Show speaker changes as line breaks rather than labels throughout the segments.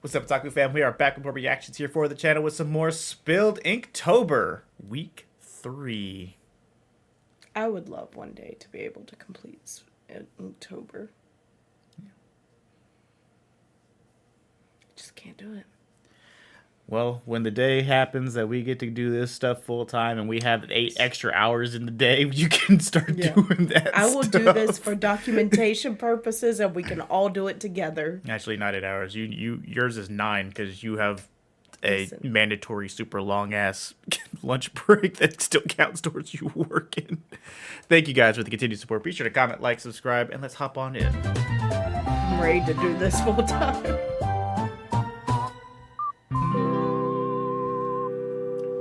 What's up, Otaku fam? We are back with more reactions here for the channel with some more Spilled Inktober, week 3.
I would love one day to be able to complete Inktober. Yeah. Just can't do it.
Well, when the day happens that we get to do this stuff full time and we have 8 extra hours in the day, you can start doing that.
I will do this for documentation purposes, and we can all do it together.
Actually, not 8 hours. Yours is 9 because you have a mandatory super long ass lunch break that still counts towards you working. Thank you guys for the continued support. Be sure to comment, like, subscribe, and let's hop on in.
I'm ready to do this full time.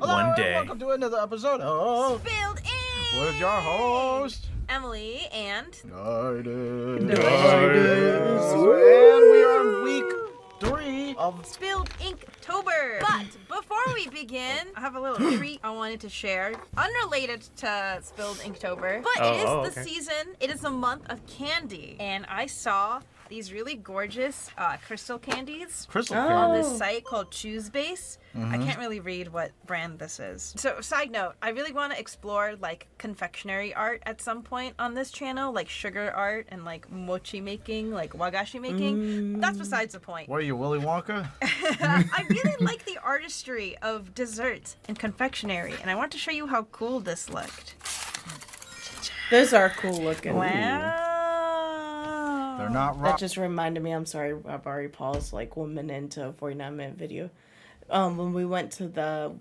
One day.
Welcome to another episode of
Spilled Ink
with your host
Emily and
Guidance.
Guidance.
And we are on week 3 of
Spilled Inktober. But before we begin, I have a little treat I wanted to share, unrelated to Spilled Inktober, but it is the season. It is the month of candy, and I saw these really gorgeous crystal candies on this site called Choose Base. I can't really read what brand this is. So, side note, I really want to explore like confectionery art at some point on this channel, like sugar art and like mochi making, like wagashi making. That's besides the point.
What are you, Willy Wonka?
I really like the artistry of desserts and confectionery, and I want to show you how cool this looked.
Those are cool looking.
Wow.
They're not
That just reminded me, I'm sorry, I've already paused like 1 minute into a 49-minute video. When we went to the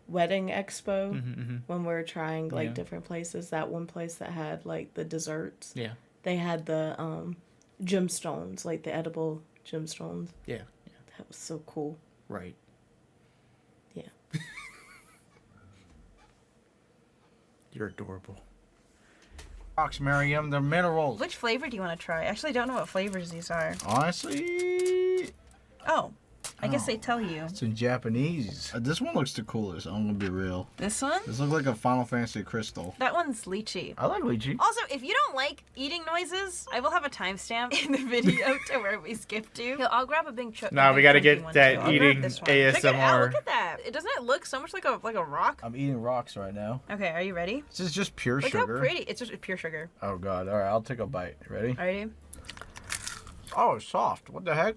wedding expo, when we were trying like different places, that one place that had like the desserts, they had the gemstones, like the edible gemstones.
Yeah.
That was so cool.
Right.
Yeah.
You're adorable.
rocks, Miriam. They're minerals.
Which flavor do you want to try? I actually don't know what flavors these are.
Honestly,
Oh, I guess they tell you.
it's in Japanese. This one looks the coolest. I'm gonna be real.
This one?
This looks like a Final Fantasy crystal.
That one's lychee.
I like lychee.
Also, if you don't like eating noises, I will have a timestamp in the video to where we skip to. Here, I'll grab a big
No, we gotta get that
I'll
eating
grab this one. Check it out.
ASMR.
Look at that. Doesn't it look so much like a rock?
I'm eating rocks right now.
Okay, are you ready?
This is just pure
Look
sugar.
how pretty. It's just pure sugar.
Oh god. All right, I'll take a bite. Ready?
Ready?
Oh, it's soft. What the heck?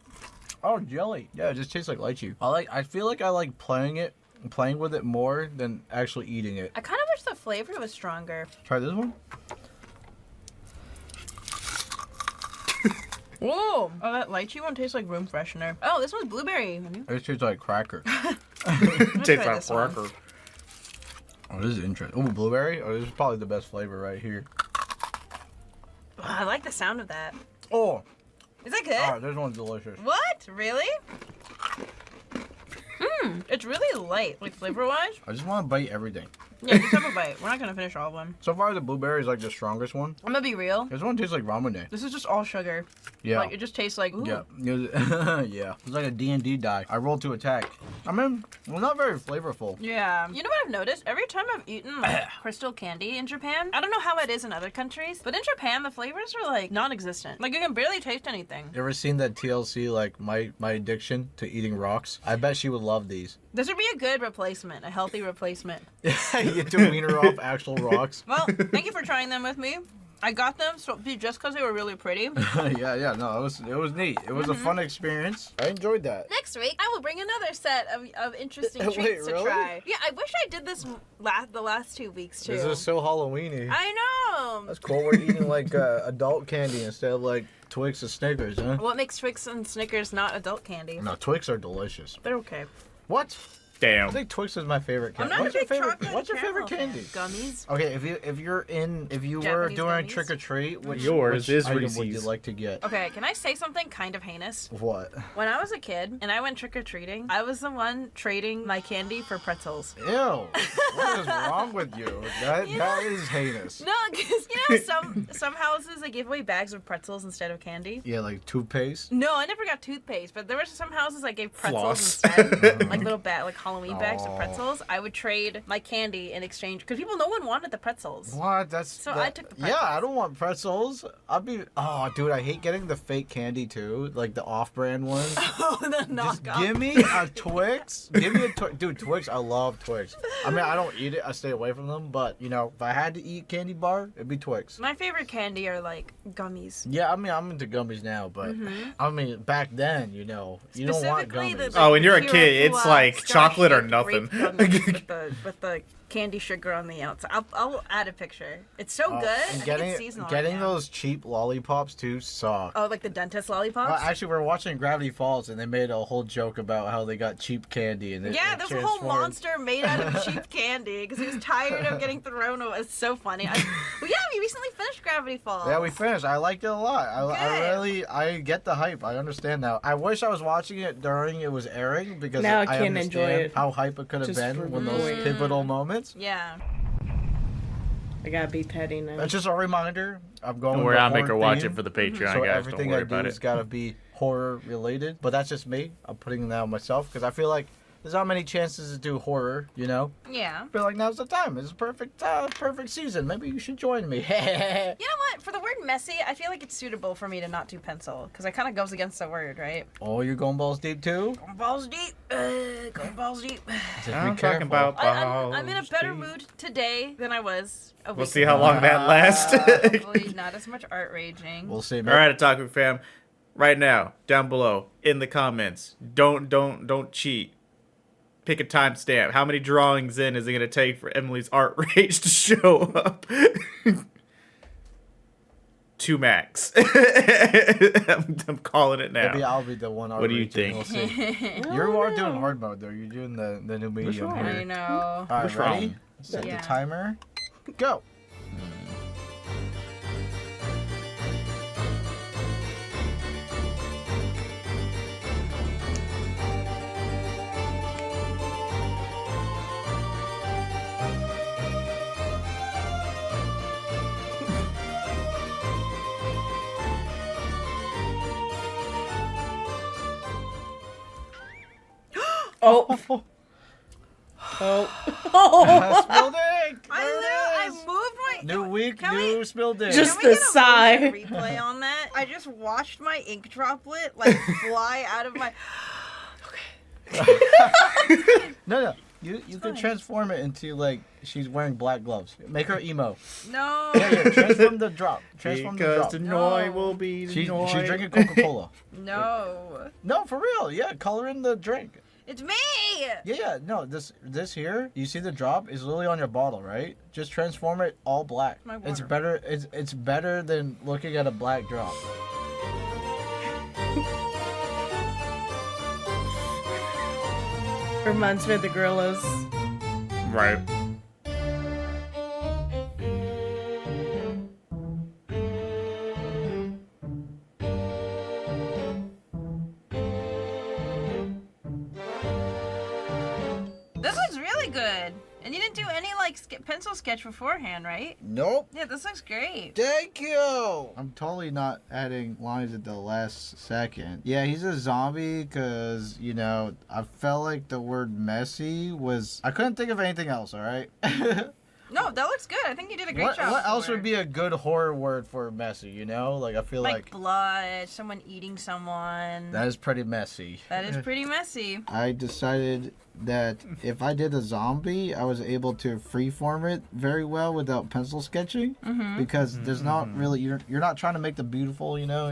Oh, jelly. Yeah, it just tastes like lychee. I feel like I like playing with it more than actually eating it.
I kind of wish the flavor was stronger.
Try this one.
Whoa! Oh, that lychee one tastes like room freshener. Oh, this one's blueberry.
It tastes like cracker.
Tastes
try
like
this one.
cracker.
Oh, this is interesting. Oh, blueberry. Oh, this is probably the best flavor right here.
Oh, I like the sound of that.
Oh.
Is that good?
All right, this one's delicious.
What? Really? It's really light, like flavor-wise.
I just want to bite everything.
Yeah, just have a bite. We're not gonna finish all of them.
So far, the blueberry is like the strongest one.
I'm gonna be real.
This one tastes like ramen.
This is just all sugar.
Yeah.
Like, it just tastes like, ooh.
Yeah. Yeah. It's like a D&D die. I rolled to attack. I mean, well, not very flavorful.
Yeah. You know what I've noticed? Every time I've eaten like crystal candy in Japan, I don't know how it is in other countries, but in Japan, the flavors are like non-existent. Like, you can barely taste anything.
You ever seen that TLC, like, my addiction to eating rocks? I bet she would love these.
This would be a good replacement, a healthy replacement.
You get to wean her off actual rocks.
Well, thank you for trying them with me. I got them just because they were really pretty.
yeah, no, it was neat. It was a fun experience. I enjoyed that.
Next week, I will bring another set of interesting
Wait,
treats to
really?
try. Yeah, I wish I did this the last 2 weeks too.
This is so Halloweeny.
I know.
That's cool. We're eating like adult candy instead of like Twix and Snickers, huh?
What makes Twix and Snickers not adult candy?
No, Twix are delicious.
They're okay.
What? I
Damn.
think Twix is my favorite candy.
I'm not a big chocolate
What's your favorite
caramel
candy?
fan. Gummies.
Okay, if you were
Japanese
doing
gummies?
trick or treat, which
Yours
item
is
would you
Reese's.
like to get?
Okay, can I say something kind of heinous?
What?
When I was a kid and I went trick-or-treating, I was the one trading my candy for pretzels.
Ew! What is wrong with you? That is heinous.
No, because you know some houses they give away bags of pretzels instead of candy.
Yeah, like toothpaste.
No, I never got toothpaste, but there were some houses that gave pretzels
Floss.
instead, like little like Halloween bags of pretzels, I would trade my candy in exchange because no one wanted the pretzels.
What?
I took the pretzels.
Yeah, I don't want pretzels. Oh, dude, I hate getting the fake candy too, like the off-brand ones.
Oh, the knockoff.
Just give me a Twix. Give me a Twix. Dude, Twix, I love Twix. I mean, I don't eat it. I stay away from them. But, you know, if I had to eat candy bar, it'd be Twix.
My favorite candy are, like, gummies.
Yeah, I mean, I'm into gummies now. But, I mean, back then, you know, you don't want gummies.
Oh, when you're a kid, it's like chocolate or nothing.
with the candy sugar on the outside. I'll add a picture. It's so good.
And
I think it's seasonal
getting
right now.
those cheap lollipops too suck.
Oh, like the dentist lollipops?
Well, actually, we're watching Gravity Falls, and they made a whole joke about how they got cheap candy. And
yeah, there's a whole monster made out of cheap candy because he was tired of getting thrown away. It's so funny. We recently finished Gravity Falls.
Yeah, we finished. I liked it a lot. I get the hype. I understand now. I wish I was watching it during it was airing because
now
I
can't enjoy it.
how hype it could have been when those pivotal moments.
Yeah.
I gotta be petty now.
That's just a reminder. I'm going.
Don't worry, I'll make her watch it for the Patreon,
so
guys.
everything
Don't worry
I do
about
has
it.
got to be horror related. But that's just me. I'm putting that on myself because I feel like there's not many chances to do horror. You know.
Yeah.
I feel like now's the time. It's a perfect season. Maybe you should join me.
You know what? For the word messy, I feel like it's suitable for me to not do pencil because it kind of goes against the word, right?
Oh, you're going balls deep too?
Going balls deep. Going balls deep.
Just
I'm
be
talking
careful.
about
I'm in a
balls
better
deep.
mood today than I was a week
We'll see how long that lasts.
Hopefully not as much art raging.
We'll see.
All right, Otaku fam. Right now, down below in the comments, don't cheat. Pick a timestamp. How many drawings in is it gonna take for Emily's art rage to show up? 2 max. I'm calling it now.
Maybe I'll be the one.
What do you think?
We'll see. You are doing hard mode though. You're doing the new medium
wrong?
here.
I know.
All right,
What's
ready?
wrong?
Set
Yeah.
the timer. Go.
Oh. Oh.
Spilled ink.
I moved my
New week,
can
new spilled ink.
Just
Can we
the
get a
sigh.
motion replay on that? I just watched my ink droplet like fly out of my.
No. You could transform it into like she's wearing black gloves. Make her emo.
No.
Yeah. Transform the drop. Transform the
Because
drop.
the
No.
noi will be the
She's
noi.
drinking Coca-Cola.
No.
No, for real. Yeah, color in the drink.
It's me.
Yeah. No, this here. You see the drop is literally on your bottle, right? Just transform it all black.
My
It's
water.
better. It's better than looking at a black drop.
Reminds me of the gorillas.
Right.
This looks really good. And you didn't do any like pencil sketch beforehand, right?
Nope.
Yeah, this looks great.
Thank you. I'm totally not adding lines at the last second. Yeah, he's a zombie because, you know, I felt like the word messy was... I couldn't think of anything else, all right?
No, that looks good. I think you did a great job.
What else
for
would be a good horror word for messy, you know? Like, I feel like
blood, someone eating someone.
that is pretty messy.
That is pretty messy.
I decided that if I did a zombie, I was able to freeform it very well without pencil sketching because there's not really you're not trying to make the beautiful, you know,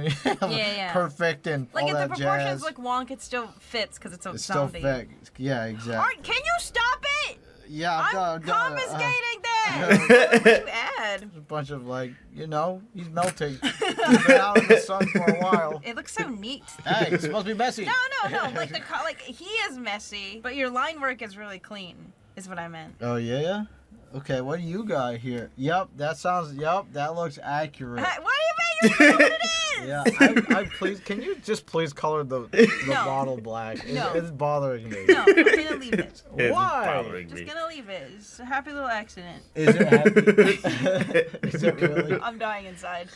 Yeah.
perfect and
Like
all
if the
that
proportions
jazz.
look wonk, it still fits because it's a
It's still
zombie.
fake. Yeah, exactly.
Alright, can you stop it?
Yeah,
I'm confiscating that.
uh,
What would you add?
a bunch of like, you know, he's melting. He's been out in the sun for a while.
It looks so neat.
Hey, it's supposed to be messy.
No. Like like he is messy, but your line work is really clean. Is what I meant.
Oh yeah. Okay, what do you got here? Yep, that looks accurate.
Why do you make it what it is?
Yeah, I please. Can you just please color the
No.
bottle black?
No.
It's bothering me.
No, I'm gonna leave it.
It's
Why?
bothering
Just
me.
gonna leave it. It's a happy little accident.
Is it happy? Is it really?
I'm dying inside.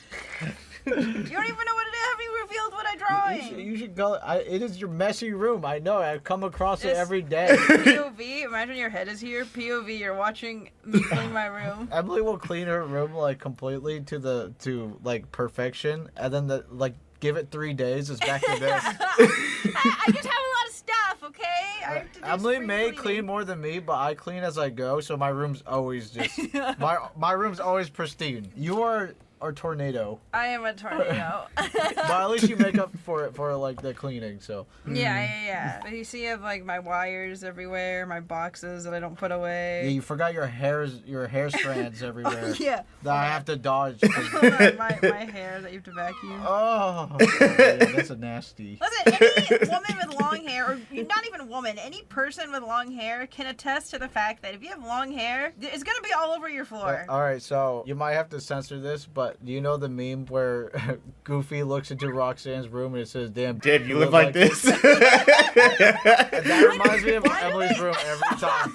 You don't even know what it is. I haven't even revealed what I'm drawing.
You should go. It is your messy room. I know. I come across it every day.
POV. Imagine your head is here. POV. You're watching me clean my room.
Emily will clean her room like completely to like perfection, and then give it 3 days. It's back to this.
I just have a lot of stuff. Okay. I have to do
Emily
spring
may
cleaning.
clean more than me, but I clean as I go, so my room's always just my room's always pristine. You are a tornado.
I am a tornado.
But at least you make up for it for like the cleaning. So
Yeah. But you see, I have like my wires everywhere, my boxes that I don't put away.
yeah, you forgot your hair strands everywhere.
Yeah.
That I have to dodge.
Hold on, my hair that you have to vacuum.
Oh, yeah, that's a nasty.
Listen, any woman with long hair, or not even woman, any person with long hair can attest to the fact that if you have long hair, it's gonna be all over your floor.
All right, so you might have to censor this, but do you know the meme where Goofy looks into Roxanne's room and it says, "Damn,
Dave, you live like this."
And that reminds me of Emily's room every time.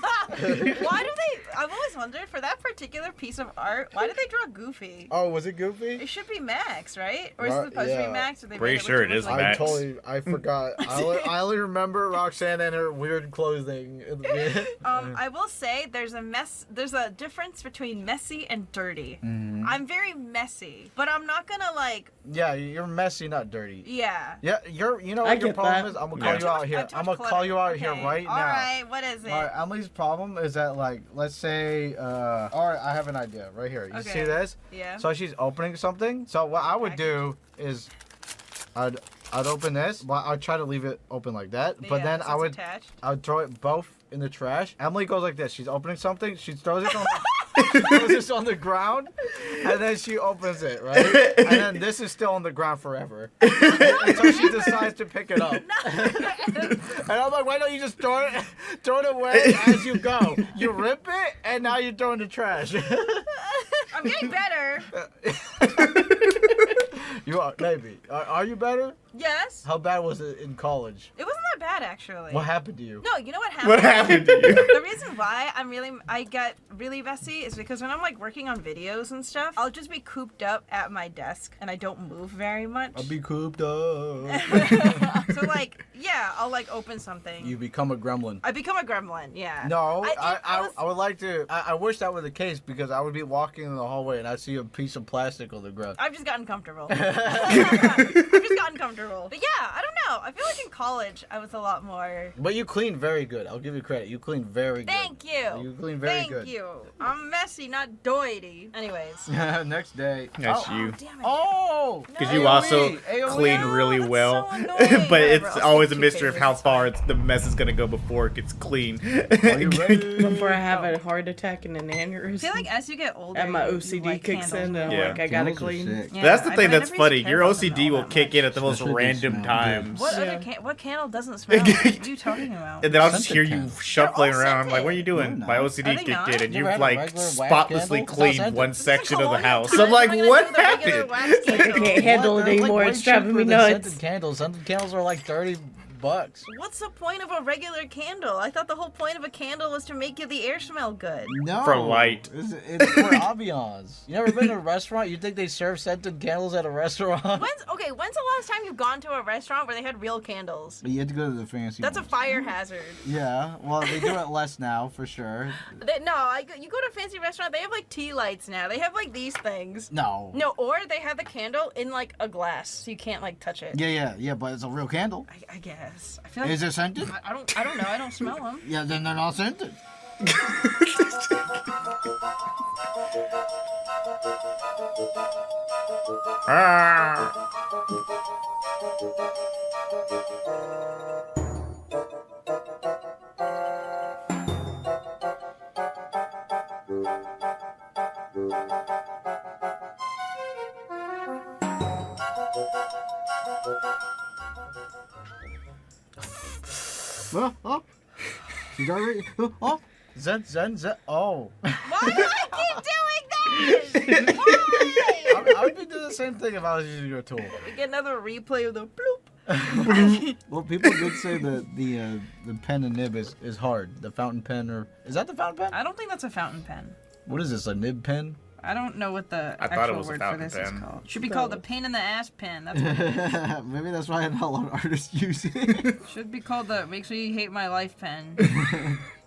Why do they? I've always wondered, for that particular piece of art, why did they draw Goofy?
Oh, was it Goofy?
It should be Max, right? Or is it supposed to be Max? Or they
Pretty
made
sure
look
it
too
is
much
Max.
I forgot. I only remember Roxanne and her weird clothing.
I will say there's a difference between messy and dirty.
Mm-hmm.
I'm very messy, but I'm not gonna like.
Yeah, you're messy, not dirty.
Yeah.
Yeah, you know
I
what your
get
problem
that.
is? I'm gonna call you out here. I'm gonna call you out here right now.
Alright, what is it?
Alright, Emily's problem is that, like, let's say, alright, I have an idea right here. You see this?
Yeah.
So she's opening something. So what I would do is, I'd open this, but I'd try to leave it open like that. But then
so
I
it's
would
attached.
throw it both in the trash. Emily goes like this. She's opening something. She throws it on. She throws this on the ground, and then she opens it, right? And then this is still on the ground forever until she decides to pick it up. And I'm like, why don't you just throw it away as you go? You rip it, and now you throw it in the trash.
I'm getting better.
You are, maybe. Are you better?
Yes.
How bad was it in college?
It wasn't that bad actually.
What happened to you?
No, you know what happened?
What happened to you?
The reason why I get really messy is because when I'm like working on videos and stuff, I'll just be cooped up at my desk and I don't move very much.
I'll be cooped up.
So like, yeah, I'll like open something.
You become a gremlin.
I become a gremlin, yeah.
No,
I
would like to. I wish that were the case because I would be walking in the hallway and I'd see a piece of plastic on the ground.
I've just gotten comfortable. I've just gotten comfortable. But yeah, I don't know. I feel like in college I was a lot more.
But you clean very good. I'll give you credit. You clean very good.
Thank you.
You clean very good.
Thank you. I'm messy, not doity. Anyways.
Next day.
That's you.
Damn it.
Oh!
Because you also clean really
that's
well,
so annoying.
but it's
Whatever, I'll
always a
take 2
mystery of
fingers,
how
it's
far
fine.
the mess is gonna go before it gets clean.
Are you ready?
Before I have a heart attack and an
I
aneurysm.
feel like as you get older,
and my
you
OCD
like
kicks in
candles
and
more.
Yeah.
like I gotta
Candles are
clean.
sick.
Yeah,
That's the
I
thing that's
never
funny.
used
Your
candles in
OCD
all
will
that
kick
much.
in at the most
Especially they
random
smell
times.
What
good.
other what candle doesn't smell? What are you talking about?
And then I'll just
Scented
hear you
candles.
shuffling
They're all
around. I'm like, what are you
scented.
doing?
No,
My
they're
not.
OCD
Are they
kicked
not?
in, and
You
you've
ever had a
like
regular wax
spotlessly
candle? It's not
cleaned
scented.
one
This is
section of the
colonial
house.
times.
I'm like,
What am I
what
gonna do with a regular
happened?
wax
I
candle?
can't handle it
They're, like,
anymore.
way
It's driving
cheaper
me
than
nuts.
Scented candles. Scented candles are like $30.
What's the point of a regular candle? I thought the whole point of a candle was to make the air smell good.
No.
For light.
It's for ambiance. You never been to a restaurant? You think they serve scented candles at a restaurant?
When's the last time you've gone to a restaurant where they had real candles?
You had to go to the fancy
That's a
ones.
fire hazard.
Yeah, well, they do it less now, for sure.
You go to a fancy restaurant, they have like tea lights now. They have like these things.
No.
No, or they have the candle in like a glass, so you can't like touch it.
Yeah, but it's a real candle.
I guess. I feel like
Is it scented?
I don't know. I don't smell them.
Yeah, then they're not scented.
Ah.
Oh. She's already. Oh. Zen. Oh.
Why do I keep doing this? Why?
I would be doing the same thing if I was using your tool.
We get another replay of the bloop.
Well, people did say that the pen and nib is hard. The fountain pen, or is that the fountain pen?
I don't think that's a fountain pen.
What is this? A nib pen?
I don't know what the
I thought it
actual
was a
word for
fountain
this is
pen.
called. Should be called a pain in the ass pen. That's what it is.
Maybe that's why not a lot of artists use it.
Should be called the makes me hate my life pen.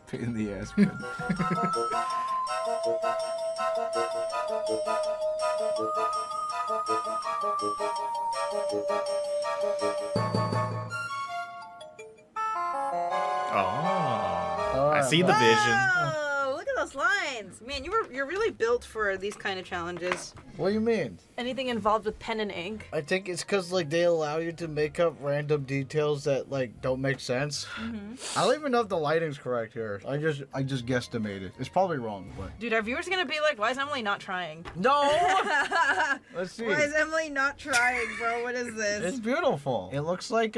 Pain in the ass pen.
Oh, I see the vision.
Oh, look at those lines. Man, you're really built for these kind of challenges.
What do you mean?
Anything involved with pen and ink.
I think it's because like they allow you to make up random details that like don't make sense. I don't even know if the lighting's correct here. I just guesstimated. It's probably wrong, but
Dude, our viewers are gonna be like, why is Emily not trying?
no. Let's see.
Why is Emily not trying, bro? What is this?
It's beautiful. It looks like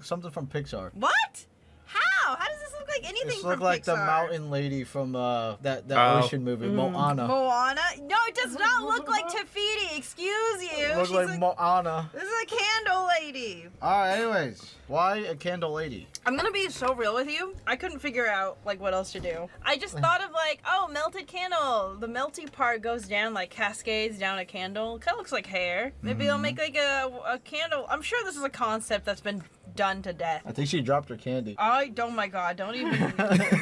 something from Pixar.
What? How? How does this look like anything
This
from
look like
Pixar?
the mountain lady from that
Oh.
ocean movie, Moana.
Moana? No, it does not look like Tafiti. Excuse you.
It looks
She's
like Moana.
This is a candle lady.
Alright, anyways. Why a candle lady?
I'm gonna be so real with you. I couldn't figure out like what else to do. I just thought of like, oh, melted candle. The melty part goes down like cascades down a candle. Kind of looks like hair. Maybe I'll make like a candle. I'm sure this is a concept that's been done to death.
I think she dropped her candy.
Oh my god, don't even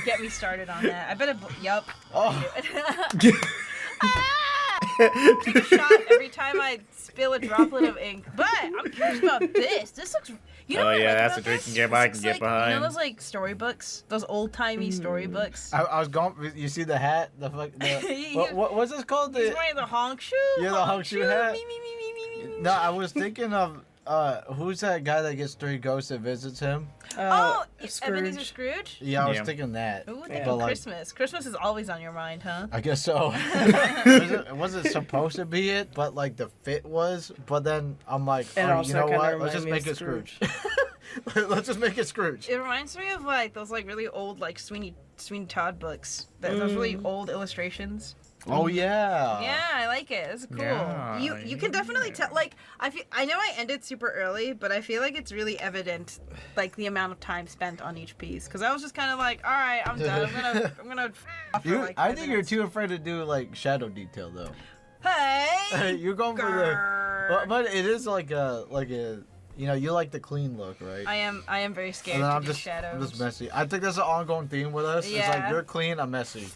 get me started on that. I bet it. Yup.
Oh.
Take a shot every time I spill a droplet of ink. But I'm curious about this. This looks. You know
Oh,
what I
yeah,
like
that's
about
a drinking
this?
game I
This
can
looks
get
like,
behind.
You know those like storybooks, those old timey storybooks.
I was going. You see the hat? The fuck. What's this called?
He's wearing the honk shoe.
Yeah, the honk shoe hat.
Me, me, me, me, me, me, me.
No, I was thinking of who's that guy that gets 3 ghosts that visits him?
Oh,
Scrooge.
Ebenezer Scrooge.
Yeah, I was
Yeah.
thinking that.
Ooh,
But,
thinking
like,
Christmas. Christmas is always on your mind, huh?
I guess so. wasn't supposed to be it, but like the fit was. But then I'm like,
It
oh,
also
you know
kinda
what? Let's
reminded
just
me
make
of
it Scrooge. Let's just make it Scrooge.
It reminds me of like those like really old like Sweeney Todd books. Those really old illustrations.
Oh yeah.
Yeah, I like it. It's cool.
Yeah,
You can definitely tell. Like I know I ended super early, but I feel like it's really evident, like the amount of time spent on each piece. Because I was just kind of like, all right, I'm done. I'm gonna. Off for, like,
I
5
think you're
minutes.
too afraid to do like shadow detail though.
Hey.
You're going for
grrr.
but it is like a you know, you like the clean look, right?
I am very scared
And then
to
I'm
do
just
shadows.
messy. I think that's an ongoing theme with us. It's like
Yeah.
you're clean, I'm messy.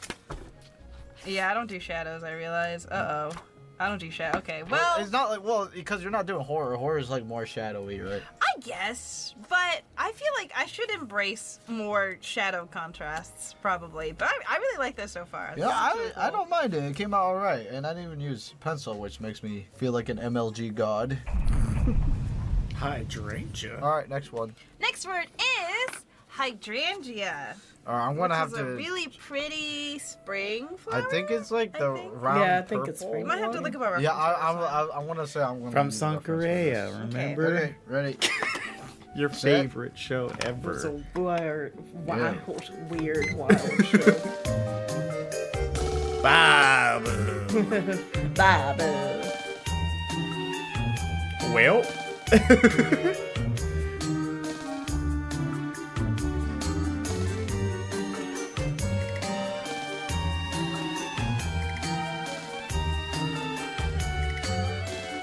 Yeah, I don't do shadows. I realize. I don't do shadow. Okay, well,
It's not like because you're not doing horror. Horror is like more shadowy, right?
I guess, but I feel like I should embrace more shadow contrasts, probably. But I really like this so far.
Yeah,
This is really
I
cool.
don't mind it. It came out alright, and I didn't even use pencil, which makes me feel like an MLG god.
Hydrangia.
All right, next one.
Next word is hydrangia.
All right, I'm gonna have
Which is
to.
a really pretty spring flower.
I think it's like the
I think.
round.
Yeah, I think it's
purple.
You might have to look up our
Yeah,
reference
I want to say I'm gonna.
From
use a reference for
Sankareya,
this.
remember?
Okay, ready.
Your
Set.
favorite show
It's a
ever.
weird, wild show.
Babu.
Babu.
Well.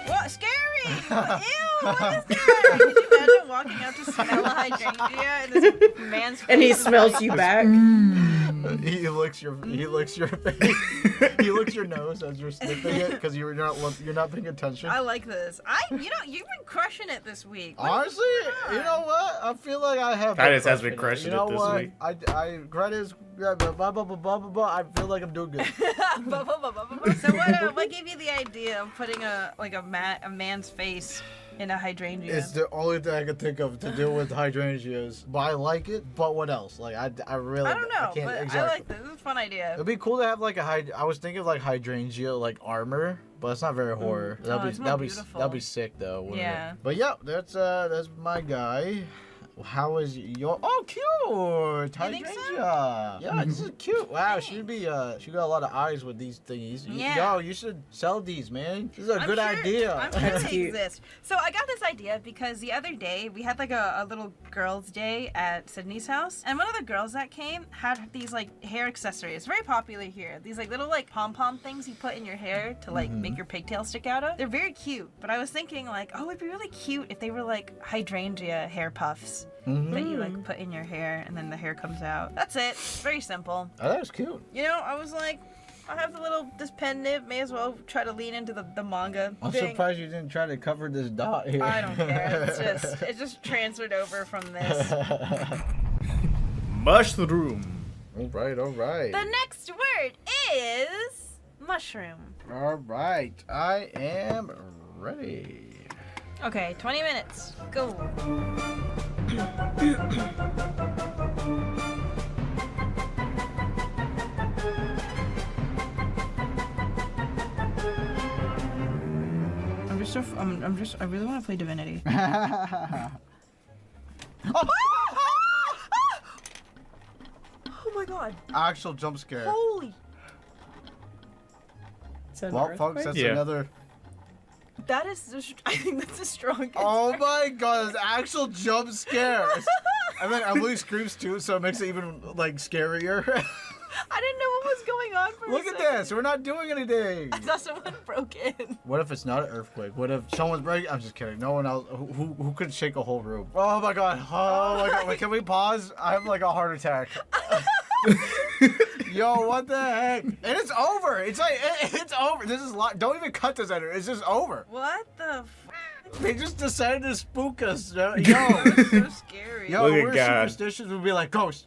What? Scary! Ew! What is that? Could you imagine walking out to smell a hydrangea and this man's face?
And he smells you back.
He licks your face. He licks your nose as you're sniffing it because you're not paying attention.
I like this. You've been crushing it this week.
Honestly, you know what? I feel like I have.
Titus has been crushing
You know
it this
what?
week.
I Titus, blah blah blah blah blah blah blah. I feel like I'm doing good.
So what gave you the idea of putting a man's face in a hydrangea?
It's the only thing I could think of to do with hydrangeas. But I like it. But what else? Like I really.
I don't know,
can't,
but
exactly.
I like this. This is a fun idea.
It'd be cool to have like I was thinking of like hydrangea like armor, but it's not very horror.
Oh, it's more beautiful.
That'd be sick though. wouldn't
Yeah.
it? But yeah, that's my guy. How is your? Oh, cute!
think so?
Hydrangia. Yeah, this is cute. Wow, she got a lot of eyes with these thingies.
Yeah.
Yo, you should sell these, man. This is a good
sure,
idea.
I'm sure they exist. So I got this idea because the other day we had like a little girls' day at Sydney's house, and one of the girls that came had these like hair accessories, very popular here. These like little like pom-pom things you put in your hair to like make your pigtail stick out of. They're very cute, but I was thinking like, oh, it'd be really cute if they were like hydrangia hair puffs that you like put in your hair and then the hair comes out. That's it. Very simple.
Oh, that was cute.
You know, I was like, I have this pen nib. May as well try to lean into the manga.
I'm surprised you didn't try to cover this dot here.
I don't care. It just transferred over from this.
Mushroom.
All right.
The next word is mushroom.
All right, I am ready.
Okay, 20 minutes. Go. I really want to play Divinity. Oh my god.
Actual jump scare.
Holy.
Well, folks, that's another.
That is, I think that's the strongest.
Oh my god, it's actual jump scares. I mean, Emily screams too, so it makes it even like scarier.
I didn't know what was going on for
Look
a
at
second.
this, we're not doing anything.
I thought someone broke in.
What if it's not an earthquake? What if someone's breaking? I'm just kidding. No one else. Who could shake a whole room? Oh my god. Oh my god. Wait, can we pause? I have like a heart attack. Yo, what the heck? And it's over. It's like it's over. This is don't even cut this editor. It's just over.
What the
They just decided to spook us. Yo,
It's so scary.
yo,
Look at
we're
God.
superstitious. We'd be like, ghost.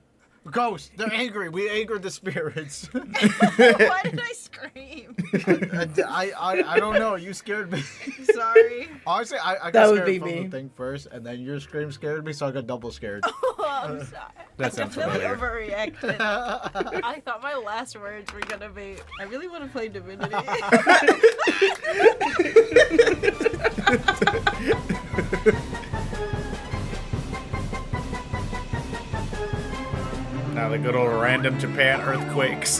They're angry. We angered the spirits.
Why did I scream?
I don't know. You scared me.
Sorry.
Honestly, I got
That would
scared
be
from
me.
the thing first, and then your scream scared me, so I got double scared.
Oh, I'm sorry.
That sounds
Definitely
familiar.
overreacted. I thought my last words were gonna be, I really want to play Divinity.
Now the good old random Japan earthquakes.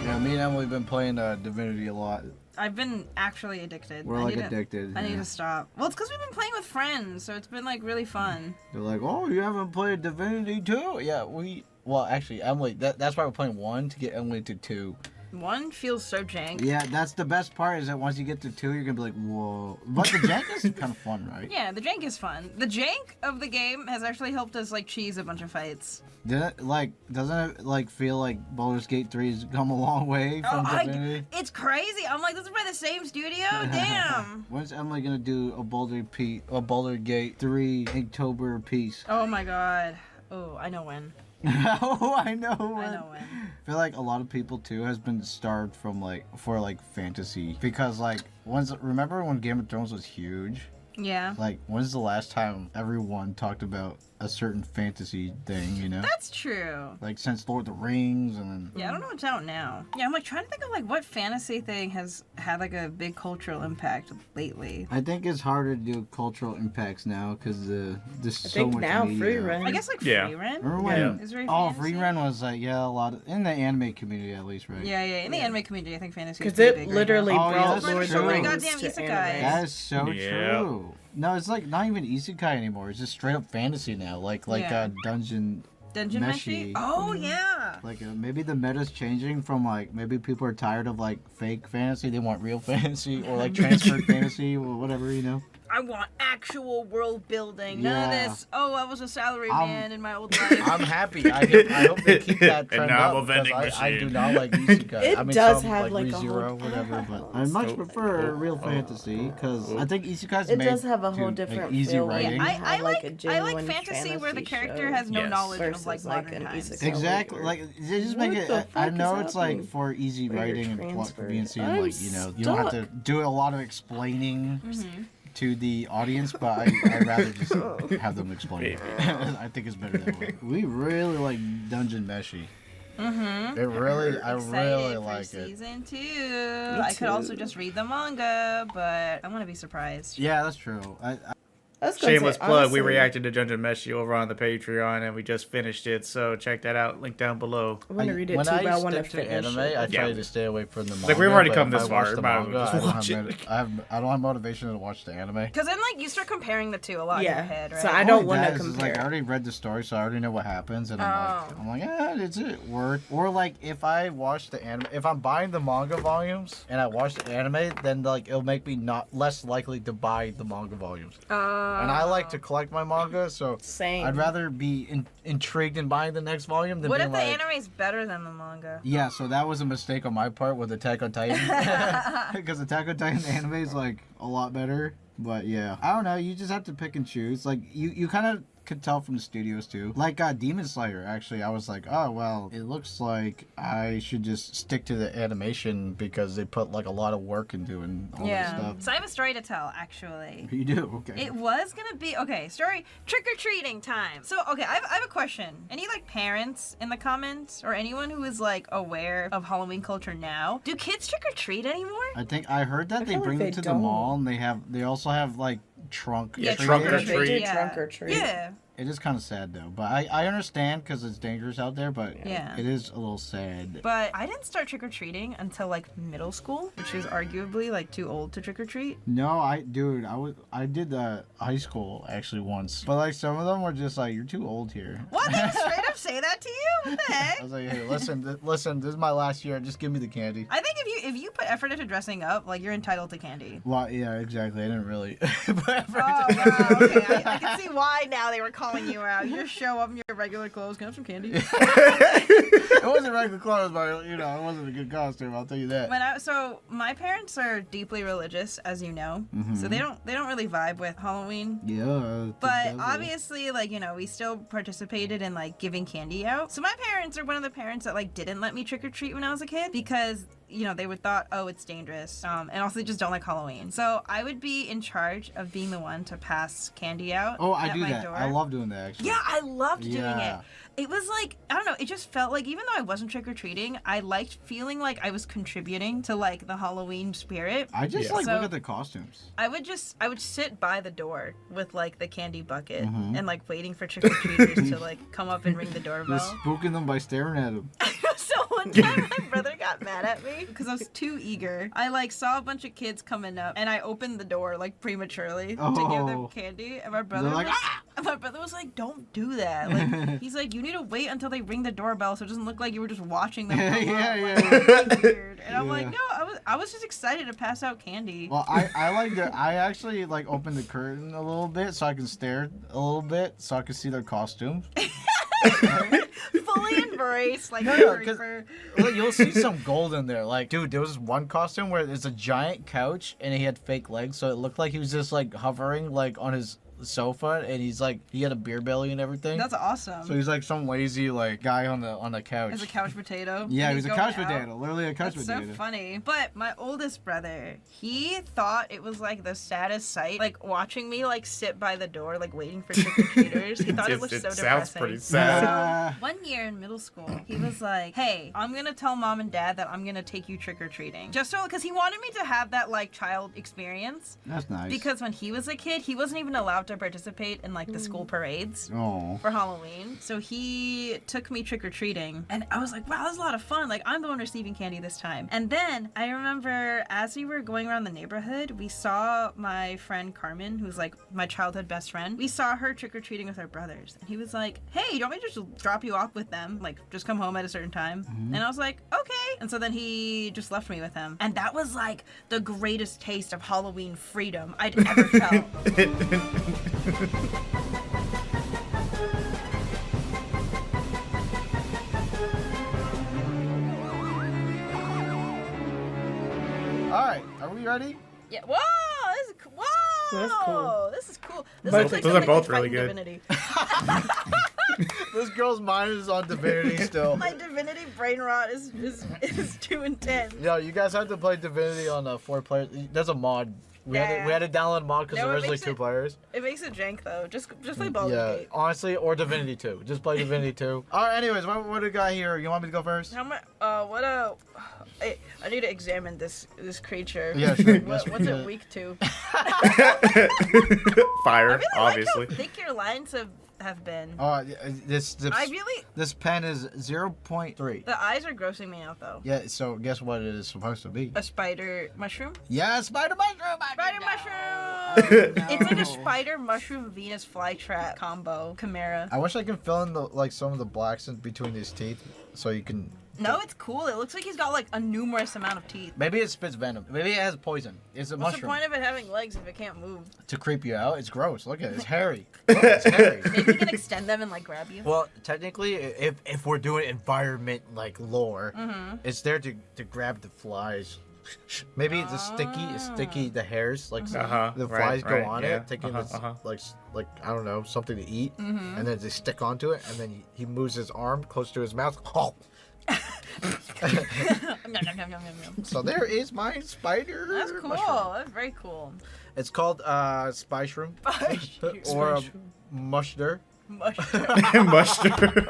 Yeah, me and Emily have been playing Divinity a lot.
I've been actually addicted.
We're like addicted.
I need to stop. Well, it's because we've been playing with friends, so it's been like really fun.
They're like, oh, you haven't played Divinity 2? Yeah, well, actually, Emily, that's why we're playing 1 to get Emily to 2.
1 feels so jank.
Yeah, that's the best part is that once you get to 2, you're going to be like, whoa. But the jank is kind of fun, right?
Yeah, the jank is fun. The jank of the game has actually helped us like cheese a bunch of fights.
Doesn't it like feel like Baldur's Gate 3's come a long way from Divinity?
It's crazy. I'm like, this is by the same studio? Damn.
When's Emily gonna do a Baldur Gate 3 Inktober piece?
Oh my god. Oh, I know when.
Oh, I know when.
I know when.
I feel like a lot of people too has been starved from for fantasy because remember when Game of Thrones was huge?
Yeah.
Like, when's the last time everyone talked about a certain fantasy thing, you know?
That's true.
Like, since Lord of the Rings and then...
Yeah, I don't know what's out now. Yeah, I'm like trying to think of like what fantasy thing has had like a big cultural impact lately.
I think it's harder to do cultural impacts now because there's so
think
much
now
media.
Free Run.
I guess like
Yeah.
Free Run.
Remember when...
Is very
Oh,
fantasy?
Free Run was like, yeah, a lot of... In the anime community, at least, right?
Yeah, in the anime community, I think fantasy is
Because
pretty
it
big right
literally
now. Oh, yeah,
brought
that's
Lord of
true.
the Rings
Goddamn
to
isekai.
anime.
That is so
Yeah.
true. No, it's like not even isekai anymore. It's just straight up fantasy now. Like
Yeah.
dungeon
Meshi? Oh, yeah.
Like maybe the meta's changing from like maybe people are tired of like fake fantasy. They want real fantasy or like transferred fantasy or whatever, you know.
I want actual world building. None of
Yeah.
this, oh, I was a salary man in my old life.
I'm happy. I hope they keep that trend
now I'm
up
a vending
because I do
machine.
not like isekai.
It
I mean,
does
some,
have,
like
like, a
ReZero,
whole-
whatever, but I
Oh.
much prefer real fantasy because I think isekai's
It
made
does have a whole
to,
different
like, easy
feel.
writing.
Yeah,
I
have,
like
a
I like
genuine
fantasy where the character
show
has no
Yes.
knowledge of
versus,
like
like,
modern
an
times.
isekai.
Exactly. Like they just make
What
it.
the
I
fuck
know
is
it's like
happening?
for easy
Where you're
writing and plot
transferred.
conveniency,
I'm
like you don't have to do a lot of explaining to the audience, but I'd rather just have them explain it. I think it's better that way. We really like Dungeon Meshi. It really, I really like it.
Season 2. I could also just read the manga, but I'm gonna be surprised.
Yeah, that's true.
Shameless plug. We reacted to Junjun Meshi over on the Patreon, and we just finished it. So check that out. Link down below.
I want to read it too, but I want to finish
anime,
it.
I try to stay away from the manga.
Like we've already come
this
this far.
I don't have motivation to watch the anime.
Because then, like, you start comparing the two a lot in your head, right?
So I don't want to compare.
Like, I already read the story, so I already know what happens, and I'm like, is it worth? Or like, if I watch the anime, if I'm buying the manga volumes and I watch the anime, then like it'll make me less likely to buy the manga volumes. And I like to collect my manga, so I'd rather be intrigued in buying the next volume than
what
being
if the anime's better than the manga?
Yeah, so that was a mistake on my part with Attack on Titan. Because Attack on Titan anime is like a lot better. But yeah, I don't know, you just have to pick and choose. Like you kind of could tell from the studios too. Like Demon Slayer, actually, I was like, oh well, it looks like I should just stick to the animation because they put like a lot of work into and all that stuff.
So I have a story to tell, actually.
You do? Okay.
It was gonna be story trick-or-treating time. So I have a question. Any like parents in the comments or anyone who is like aware of Halloween culture now? Do kids trick-or-treat anymore?
I heard that they bring them to the mall, and they also have like trunk or treat.
Trunk or treat.
Yeah.
It is kind of sad though, but I understand because it's dangerous out there, but it is a little sad.
But I didn't start trick-or-treating until like middle school, which is arguably like too old to trick-or-treat.
No, I did high school actually once, but like some of them were just like, you're too old here.
What? They straight up say that to you? What the heck?
I was like, hey, listen, this is my last year. Just give me the candy.
I think if you put effort into dressing up, like you're entitled to candy.
Well, yeah, exactly. I didn't really put effort.
Oh, wow. Okay, I can see why now they were calling you out. You just show up in your regular clothes. Can I have some candy?
It wasn't regular clothes, but it wasn't a good costume. I'll tell you that.
So my parents are deeply religious, as you know. So they don't really vibe with Halloween.
Yeah.
But obviously, like, we still participated in like giving candy out. So my parents are one of the parents that like didn't let me trick or treat when I was a kid because they would thought, oh, it's dangerous. And also they just don't like Halloween. So I would be in charge of being the one to pass candy out.
Oh, I do that.
Door.
I love doing that, actually.
Yeah, I loved doing it. It was like, I don't know, it just felt like, even though I wasn't trick-or-treating, I liked feeling like I was contributing to like the Halloween spirit.
I just look at the costumes.
I would sit by the door with like the candy bucket and like waiting for trick-or-treaters to like come up and ring the doorbell.
Just spooking them by staring at them.
So one time my brother got mad at me because I was too eager. I like saw a bunch of kids coming up and I opened the door like prematurely to give them candy, and my brother was like, don't do that. Like, he's like, you need to wait until they ring the doorbell so it doesn't look like you were just watching them. Weird. And I'm like, no, I was just excited to pass out candy.
Well, I actually like opened the curtain a little bit so I can stare a little bit so I can see their costumes.
Fully embraced, like,
look, you'll see some gold in there. Like, dude, there was this one costume where there's a giant couch and he had fake legs, so it looked like he was just like hovering like on his sofa, and he had a beer belly and everything.
That's awesome.
So he's like some lazy like guy on the couch.
As a couch potato.
Yeah, he was a couch potato. Literally a couch potato.
That's so funny. But my oldest brother, he thought it was like the saddest sight, like watching me like sit by the door, like waiting for trick-or-treaters. He thought it was so depressing.
Sounds pretty sad.
So, one year in middle school, he was like, hey, I'm gonna tell mom and dad that I'm gonna take you trick-or-treating. Just so, because he wanted me to have that like child experience.
That's nice.
Because when he was a kid, he wasn't even allowed to participate in like the school parades for Halloween. So he took me trick-or-treating, and I was like, wow, that was a lot of fun. Like, I'm the one receiving candy this time. And then I remember as we were going around the neighborhood, we saw my friend Carmen, who's like my childhood best friend. We saw her trick-or-treating with her brothers, and he was like, hey, you want me to just drop you off with them? Like, just come home at a certain time. And I was like, okay. And so then he just left me with him. And that was like the greatest taste of Halloween freedom I'd ever felt.
Alright, are we ready?
Yeah. Whoa! This is cool. Whoa!
That's cool.
This is cool.
Those are both really good.
This girl's mind is on Divinity still.
My Divinity brain rot is too intense.
Yo, you guys have to play Divinity on 4 players. There's a mod. We had to download a mod because there was originally 2 players.
It makes it jank though. Just play Baldur's Gate.
Honestly, or Divinity 2. Just play Divinity 2. Alright, anyways, what do we got here? You want me to go first?
How much? I need to examine this creature.
Yeah, sure.
What's it weak to?
Fire,
I really
obviously.
like how thick your lines have been.
This pen is 0.3.
The eyes are grossing me out though.
Yeah, so guess what it is supposed to be?
A spider mushroom?
Yeah, spider mushroom!
Spider mushroom! It's like a spider mushroom Venus flytrap combo chimera.
I wish I could fill in some of the blacks in between his teeth so you can...
No, it's cool. It looks like he's got like a numerous amount of teeth.
Maybe it spits venom. Maybe it has poison. It's a
What's
mushroom.
the point of it having legs if it can't move?
To creep you out? It's gross. Look at it. It's hairy. Look, it's hairy.
Maybe you can extend them and like grab you.
Well, technically, if we're doing environment like lore, it's there to grab the flies. Maybe it's sticky. The hairs, like the flies go on it, thinking it's like I don't know, something to eat, and then they stick onto it, and then he moves his arm close to his mouth. Oh. So there is my spider.
That's cool.
Mushroom.
That's very cool.
It's called spy shroom or a mushder.
Mushroom.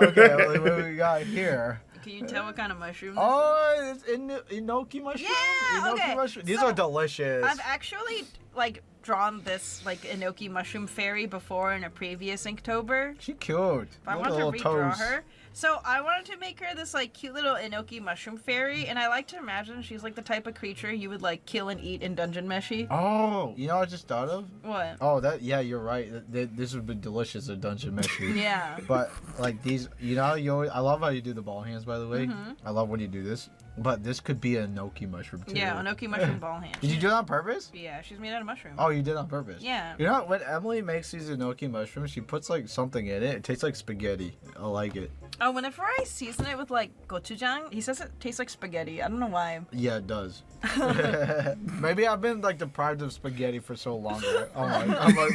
Okay, well, what we got here?
Can you tell what kind of mushroom?
Oh, it's enoki mushroom.
Yeah,
enoki
okay.
mushroom. These are delicious.
I've actually like drawn this like enoki mushroom fairy before in a previous Inktober.
She's cute.
But I want to redraw her. So I wanted to make her this like cute little enoki mushroom fairy, and I like to imagine she's like the type of creature you would like kill and eat in Dungeon Meshi.
Oh, you know what I just thought of?
What?
Oh, you're right. This would be delicious at Dungeon Meshi.
Yeah.
But like these, I love how you do the ball hands, by the way. I love when you do this. But this could be a enoki mushroom too.
Yeah, enoki mushroom ball hand.
Did you do it on purpose?
Yeah, she's made out of mushroom.
Oh, you did it on purpose?
Yeah.
You know, when Emily makes these enoki mushrooms, she puts like something in it. It tastes like spaghetti. I like it.
Oh, whenever I season it with like gochujang, he says it tastes like spaghetti. I don't know why.
Yeah, it does. Maybe I've been like deprived of spaghetti for so long. Right? I'm like,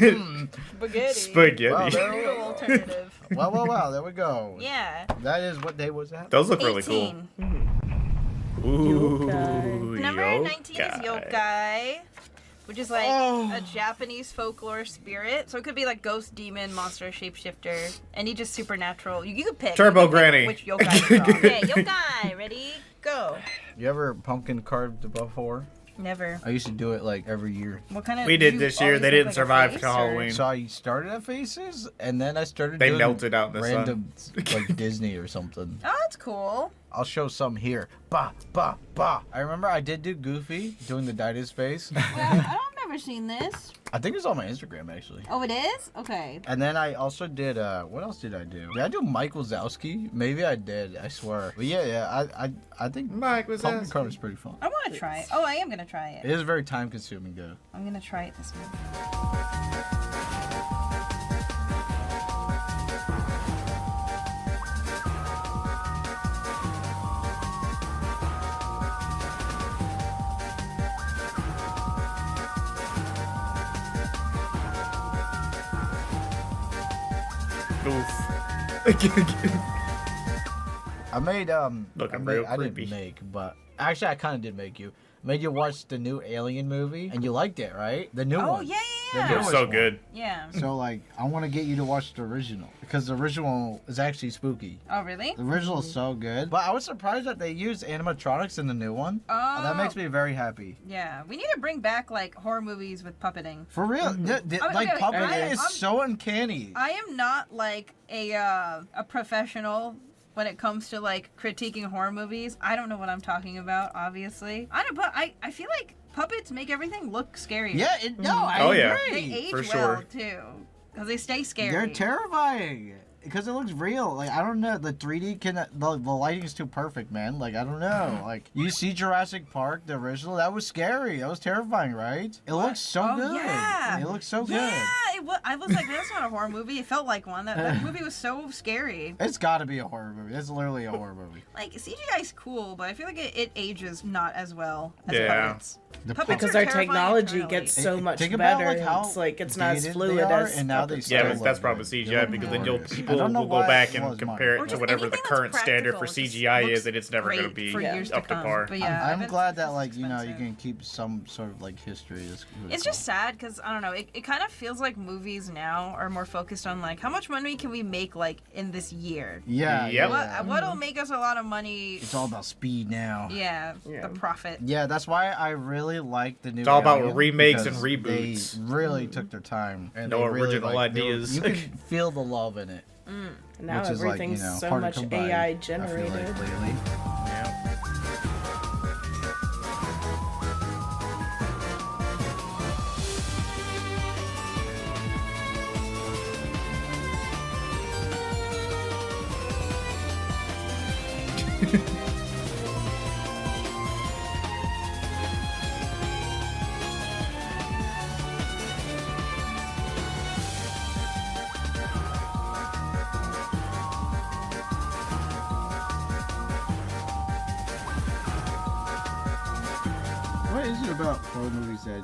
Spaghetti.
Spaghetti.
Wow,
Noodle alternative.
Wow, there we go.
Yeah.
That is what day was that?
Those look really cool.
18.
Ooh,
Yokai.
Number 19 is yokai, which is like a Japanese folklore spirit. So it could be like ghost, demon, monster, shapeshifter, any just supernatural. You could pick.
Turbo
you could pick
Granny.
which yokai to draw. Okay, yokai. Ready? Go.
You ever pumpkin carved before?
Never.
I used to do it like every year.
What kind of?
We did
you
this year.
always
They
make,
didn't
like, a
survive
face,
to
or-
Halloween.
So I started at faces, and then I started
They
doing
melted out in the
random, like Disney or something.
Oh, that's cool.
I'll show some here. Bah. I remember I did do Goofy doing the Didas face.
I've never seen this.
I think it's on my Instagram, actually.
Oh, it is? Okay.
And then I also did, what else did I do? Did I do Mike Wazowski? Maybe I did, I swear. But yeah, I think
Mike
pumpkin carving is pretty fun.
I want to try it. Oh, I am going to try
It
it.
is very time consuming, though.
I'm going to try it this week.
I made,
Looking real
I
creepy.
didn't make, but actually I kind of did make you. Made you watch the new Alien movie, and you liked it, right? The new one.
Oh, yeah.
The
They're
newest
so
one.
good.
Yeah.
So, like, I want to get you to watch the original, because the original is actually spooky.
Oh, really?
The original is so good. But I was surprised that they used animatronics in the new one.
Oh.
That makes me very happy.
Yeah, we need to bring back like horror movies with puppeting.
For real,
Okay,
like
okay,
puppet
okay.
is so uncanny.
I am not like a professional when it comes to like critiquing horror movies. I don't know what I'm talking about, obviously. I don't, but I feel like puppets make everything look scary.
Yeah, I
Oh, yeah.
agree.
They age
For
well
sure.
too, because they stay scary.
They're terrifying. Because it looks real. Like, I don't know. The 3D the lighting's too perfect, man. Like, I don't know. Like, you see Jurassic Park, the original? That was scary. That was terrifying, right? It looks so
Oh,
good.
yeah.
It looks so
Yeah,
good.
I was like, that's not a horror movie. It felt like one. That movie was so scary.
It's gotta be a horror movie. It's literally a horror movie.
Like, CGI's cool, but I feel like it ages not as well as
Yeah.
puppets.
The
Puppets
Because
are
our
terrifying
technology
internally.
gets so much
Think about,
better.
like, how
it's not as
dated
fluid
they are,
as
and now they
puppets
Yeah,
still
but that's
look
probably
good.
CGI
They look
because then
glorious.
people people
don't know
will go
why
back
it
and
was
compare
mine.
it to whatever the
Anything that's
current standard for
practical just
CGI
looks
is, and it's never going to
great
be
for years to
up to
come.
par.
But yeah,
I'm glad that,
it's
like, you know, you
expensive.
can keep some sort of, like, history. It's really
It's
cool.
just sad because I don't know. It kind of feels like movies now are more focused on like how much money can we make like in this year.
Yeah,
Yep.
yeah.
What'll make us a lot of money?
It's all about speed now.
Yeah,
Yeah.
the profit.
Yeah, that's why I really like the new.
It's all about
Alien,
remakes and
because
reboots.
They really took their time and
No
they really,
original
like,
ideas.
you can feel the love in it,
Now
which is like,
everything's
you know,
so
hard
much
to come by,
AI
I feel
generated.
like, lately.
Yeah.
What is it about horror movies that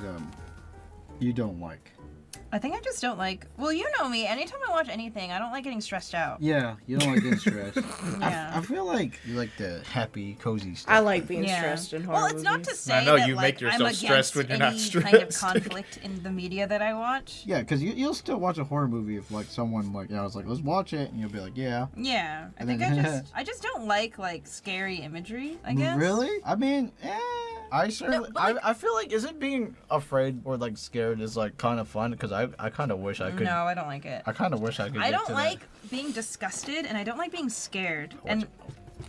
you don't like?
I think I just don't like. Well, you know me. Anytime I watch anything, I don't like getting stressed out.
Yeah, you don't like getting stressed.
Yeah.
I feel like you like the happy, cozy stuff.
I like being
Yeah.
stressed in horror
Well, it's not to
movies.
say
I know,
that
you
like,
make yourself
I'm
stressed when
against
you're not
any kind of
stressed.
conflict in the media that I watch.
Yeah, because you'll still watch a horror movie if like someone like, you know, it's like, let's watch it, and you'll be like, yeah.
Yeah, I
And
think
then-
I just don't like scary imagery. I guess.
Really? I mean, I certainly,
No, but, like-
I feel like, isn't being afraid or like scared is like kind of fun? Because I kind of wish I could.
No, I don't like it.
I kind of wish I could.
I
get
don't
to
like being disgusted, and I don't like being scared.
Watch
And
it.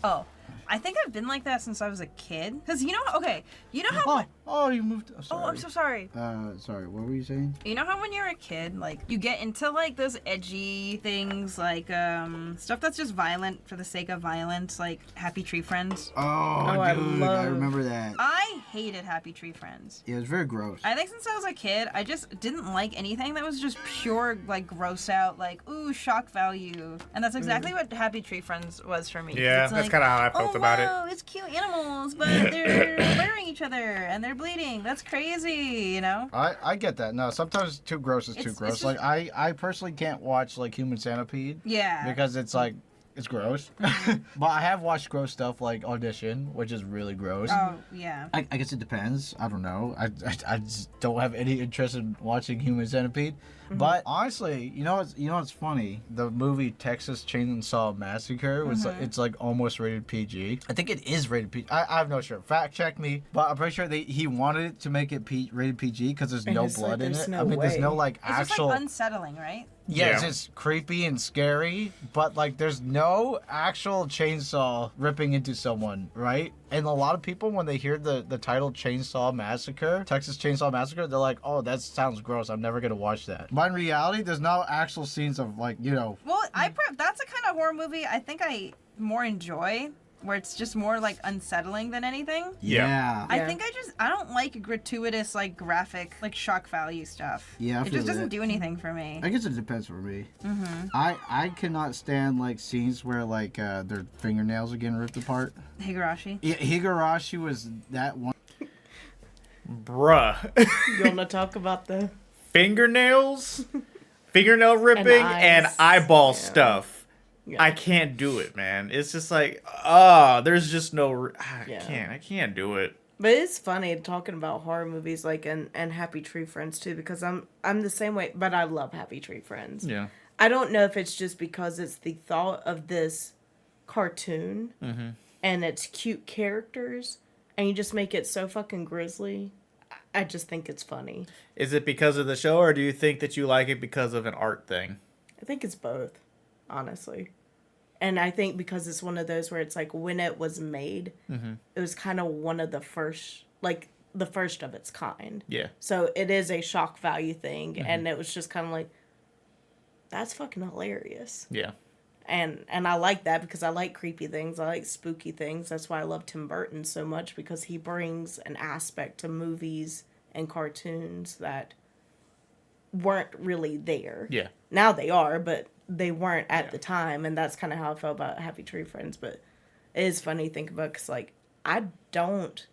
oh, I think I've been like that since I was a kid. Cause you know, okay, you know how.
That. Oh, you moved. Oh, sorry.
Oh, I'm so sorry.
Sorry. What were you saying?
You know how when you're a kid, like you get into like those edgy things, like stuff that's just violent for the sake of violence, like Happy Tree Friends.
Oh,
I
dude, I
love-
remember that.
I hated Happy Tree Friends.
Yeah, it was very gross.
I think since I was a kid, I just didn't like anything that was just pure, like, gross out, like, ooh, shock value. And that's exactly what Happy Tree Friends was for me. 'cause
Yeah,
it's
that's
like,
kind of how I felt
oh,
about
wow, it's cute animals, but they're murdering each other, and they're bleeding. That's crazy, you know?
I get that. No, sometimes too gross is too
It's
gross.
just-
Like I personally can't watch like Human Centipede
Yeah.
because it's like it's gross. But I have watched gross stuff like Audition, which is really gross.
Oh, yeah.
I guess it depends. I don't know. I just don't have any interest in watching Human Centipede. But honestly, you know what's funny? The movie Texas Chainsaw Massacre was it's like almost rated PG. I think it is rated PG. I have no sure. Fact check me, but I'm pretty sure he wanted it to make it rated PG because there's
And
no
it's like,
blood in
there's
it.
no
I mean, there's no
way.
like
It's just,
actual.
like, unsettling, right?
Yeah, it's
Yeah.
just creepy and scary, but like there's no actual chainsaw ripping into someone, right? And a lot of people, when they hear the title Chainsaw Massacre, Texas Chainsaw Massacre, they're like, oh, that sounds gross. I'm never going to watch that. But in reality, there's no actual scenes of like, you know.
Well, that's a kind of horror movie I think I more enjoy, where it's just more, like, unsettling than anything.
Yeah.
I
Yeah.
think I don't like gratuitous, like, graphic, like, shock value stuff.
Yeah, I
It
feel
just doesn't
that.
do anything for me.
I guess it depends for me. I cannot stand like scenes where like their fingernails are getting ripped apart.
Higurashi.
Yeah, Higurashi was that one.
Bruh.
You want to talk about the
Fingernails, fingernail ripping, and
eyes.
eyeball
Yeah.
stuff.
Yeah.
I can't do it, man. It's just like, there's just no. I can't do it.
But it's funny talking about horror movies like and Happy Tree Friends too, because I'm the same way, but I love Happy Tree Friends.
Yeah.
I don't know if it's just because it's the thought of this cartoon and it's cute characters and you just make it so fucking grisly. I just think it's funny.
Is it because of the show, or do you think that you like it because of an art thing?
I think it's both, honestly. And I think because it's one of those where it's like when it was made, it was kind of one of the first, like the first of its kind.
Yeah.
So it is a shock value thing. And it was just kind of like, that's fucking hilarious.
Yeah.
And I like that because I like creepy things. I like spooky things. That's why I love Tim Burton so much, because he brings an aspect to movies and cartoons that weren't really there.
Yeah.
Now they are, but they weren't at the time, and that's kind of how I felt about Happy Tree Friends. But it is funny to think about because, like, I don't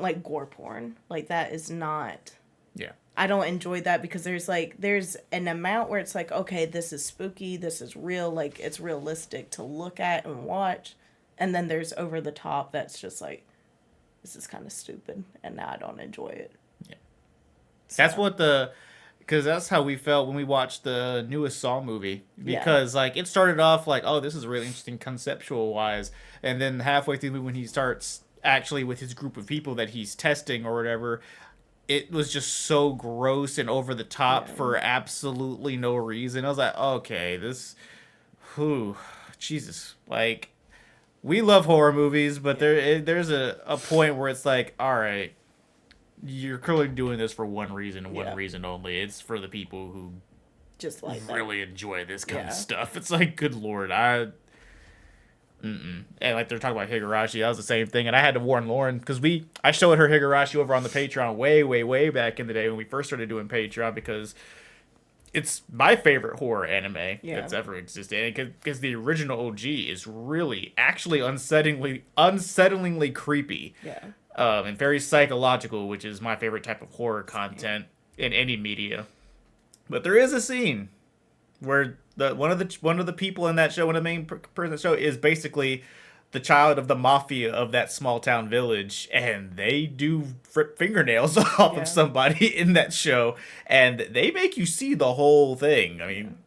like gore porn. Like, that is not
Yeah.
I don't enjoy that because there's an amount where it's like, okay, this is spooky, this is real, like it's realistic to look at and watch. And then there's over the top that's just like, this is kind of stupid, and now I don't enjoy it.
Yeah. So. Because that's how we felt when we watched the newest Saw movie. Because, like, it started off like, oh, this is really interesting conceptual-wise. And then halfway through the movie, when he starts actually with his group of people that he's testing or whatever, it was just so gross and over the top for absolutely no reason. I was like, okay, Jesus. Like, we love horror movies, but there's a point where it's like, all right, you're clearly doing this for one reason and one reason only. It's for the people who
just like
really enjoy this kind of stuff. It's like, good lord, And like they're talking about Higurashi, that was the same thing. And I had to warn Lauren because I showed her Higurashi over on the Patreon way back in the day when we first started doing Patreon, because it's my favorite horror anime that's ever existed. Because the original OG is really, actually unsettlingly creepy.
Yeah.
And very psychological, which is my favorite type of horror content in any media. But there is a scene where one of the people in that show, one of the main person in the show, is basically the child of the mafia of that small town village, and they do rip fingernails off of somebody in that show, and they make you see the whole thing. I mean,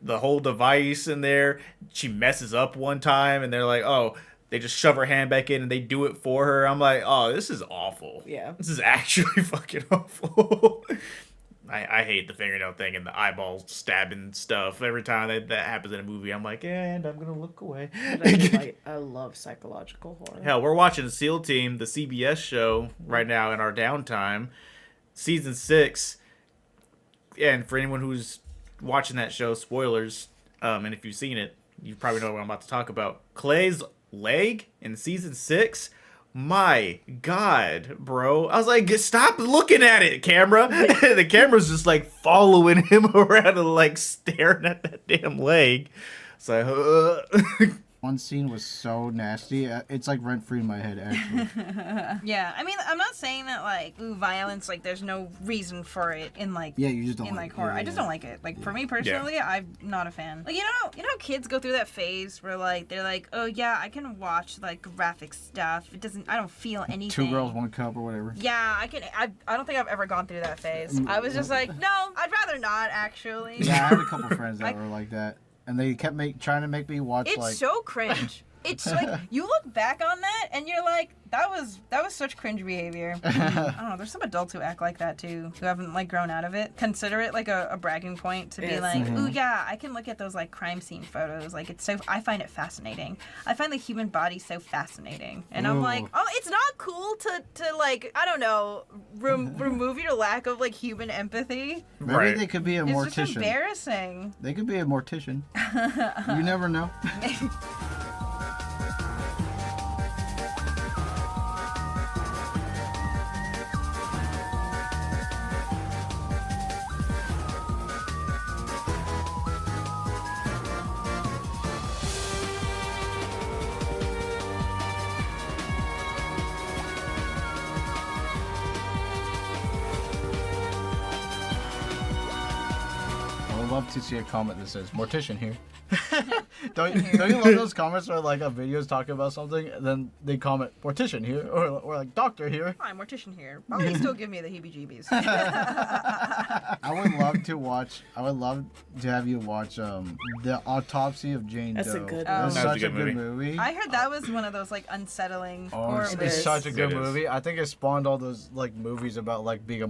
the whole device in there. She messes up one time, and they're like, oh, they just shove her hand back in and they do it for her. I'm like, oh, this is awful.
Yeah.
This is actually fucking awful. I hate the fingernail thing and the eyeball stabbing stuff. Every time that happens in a movie, I'm like, and I'm going to look away.
I love psychological horror.
Hell, we're watching SEAL Team, the CBS show, right now in our downtime. Season 6. And for anyone who's watching that show, spoilers, and if you've seen it, you probably know what I'm about to talk about. Clay's leg in season 6, my god, bro. I was like, stop looking at it, camera. The camera's just like following him around and like staring at that damn leg. So
one scene was so nasty. It's like rent-free in my head, actually.
Yeah, I mean, I'm not saying that, like, violence, like, there's no reason for it in, like,
you just don't
in, like, horror. I just don't like it. Like, for me personally, I'm not a fan. Like, you know kids go through that phase where, like, they're like, oh, yeah, I can watch, like, graphic stuff. I don't feel anything.
2 Girls, 1 Cup or whatever.
Yeah, I don't think I've ever gone through that phase. I was just like, no, I'd rather not, actually.
Yeah, I had a couple friends that were like that. And they kept trying to make me watch,
it's so cringe. It's like, you look back on that and you're like, that was such cringe behavior. I don't know, there's some adults who act like that too, who haven't, like, grown out of it. Consider it like a bragging point to be like, ooh, yeah, I can look at those, like, crime scene photos. Like, I find it fascinating. I find the human body so fascinating. And I'm like, oh, it's not cool to like, I don't know, remove your lack of, like, human empathy.
Maybe they could be a mortician.
It's just embarrassing.
They could be a mortician. You never know. Love to see a comment that says mortician here. don't you love those comments where, like, a video is talking about something and then they comment mortician here or like doctor here?
Hi, mortician here. Probably still give me the heebie-jeebies.
I would love to have you watch the Autopsy of Jane Doe.
That's a good
That's
one.
such a good movie.
I heard that was one of those, like, unsettling horror
It's
movies.
such a good movie. I think it spawned all those, like, movies about, like, being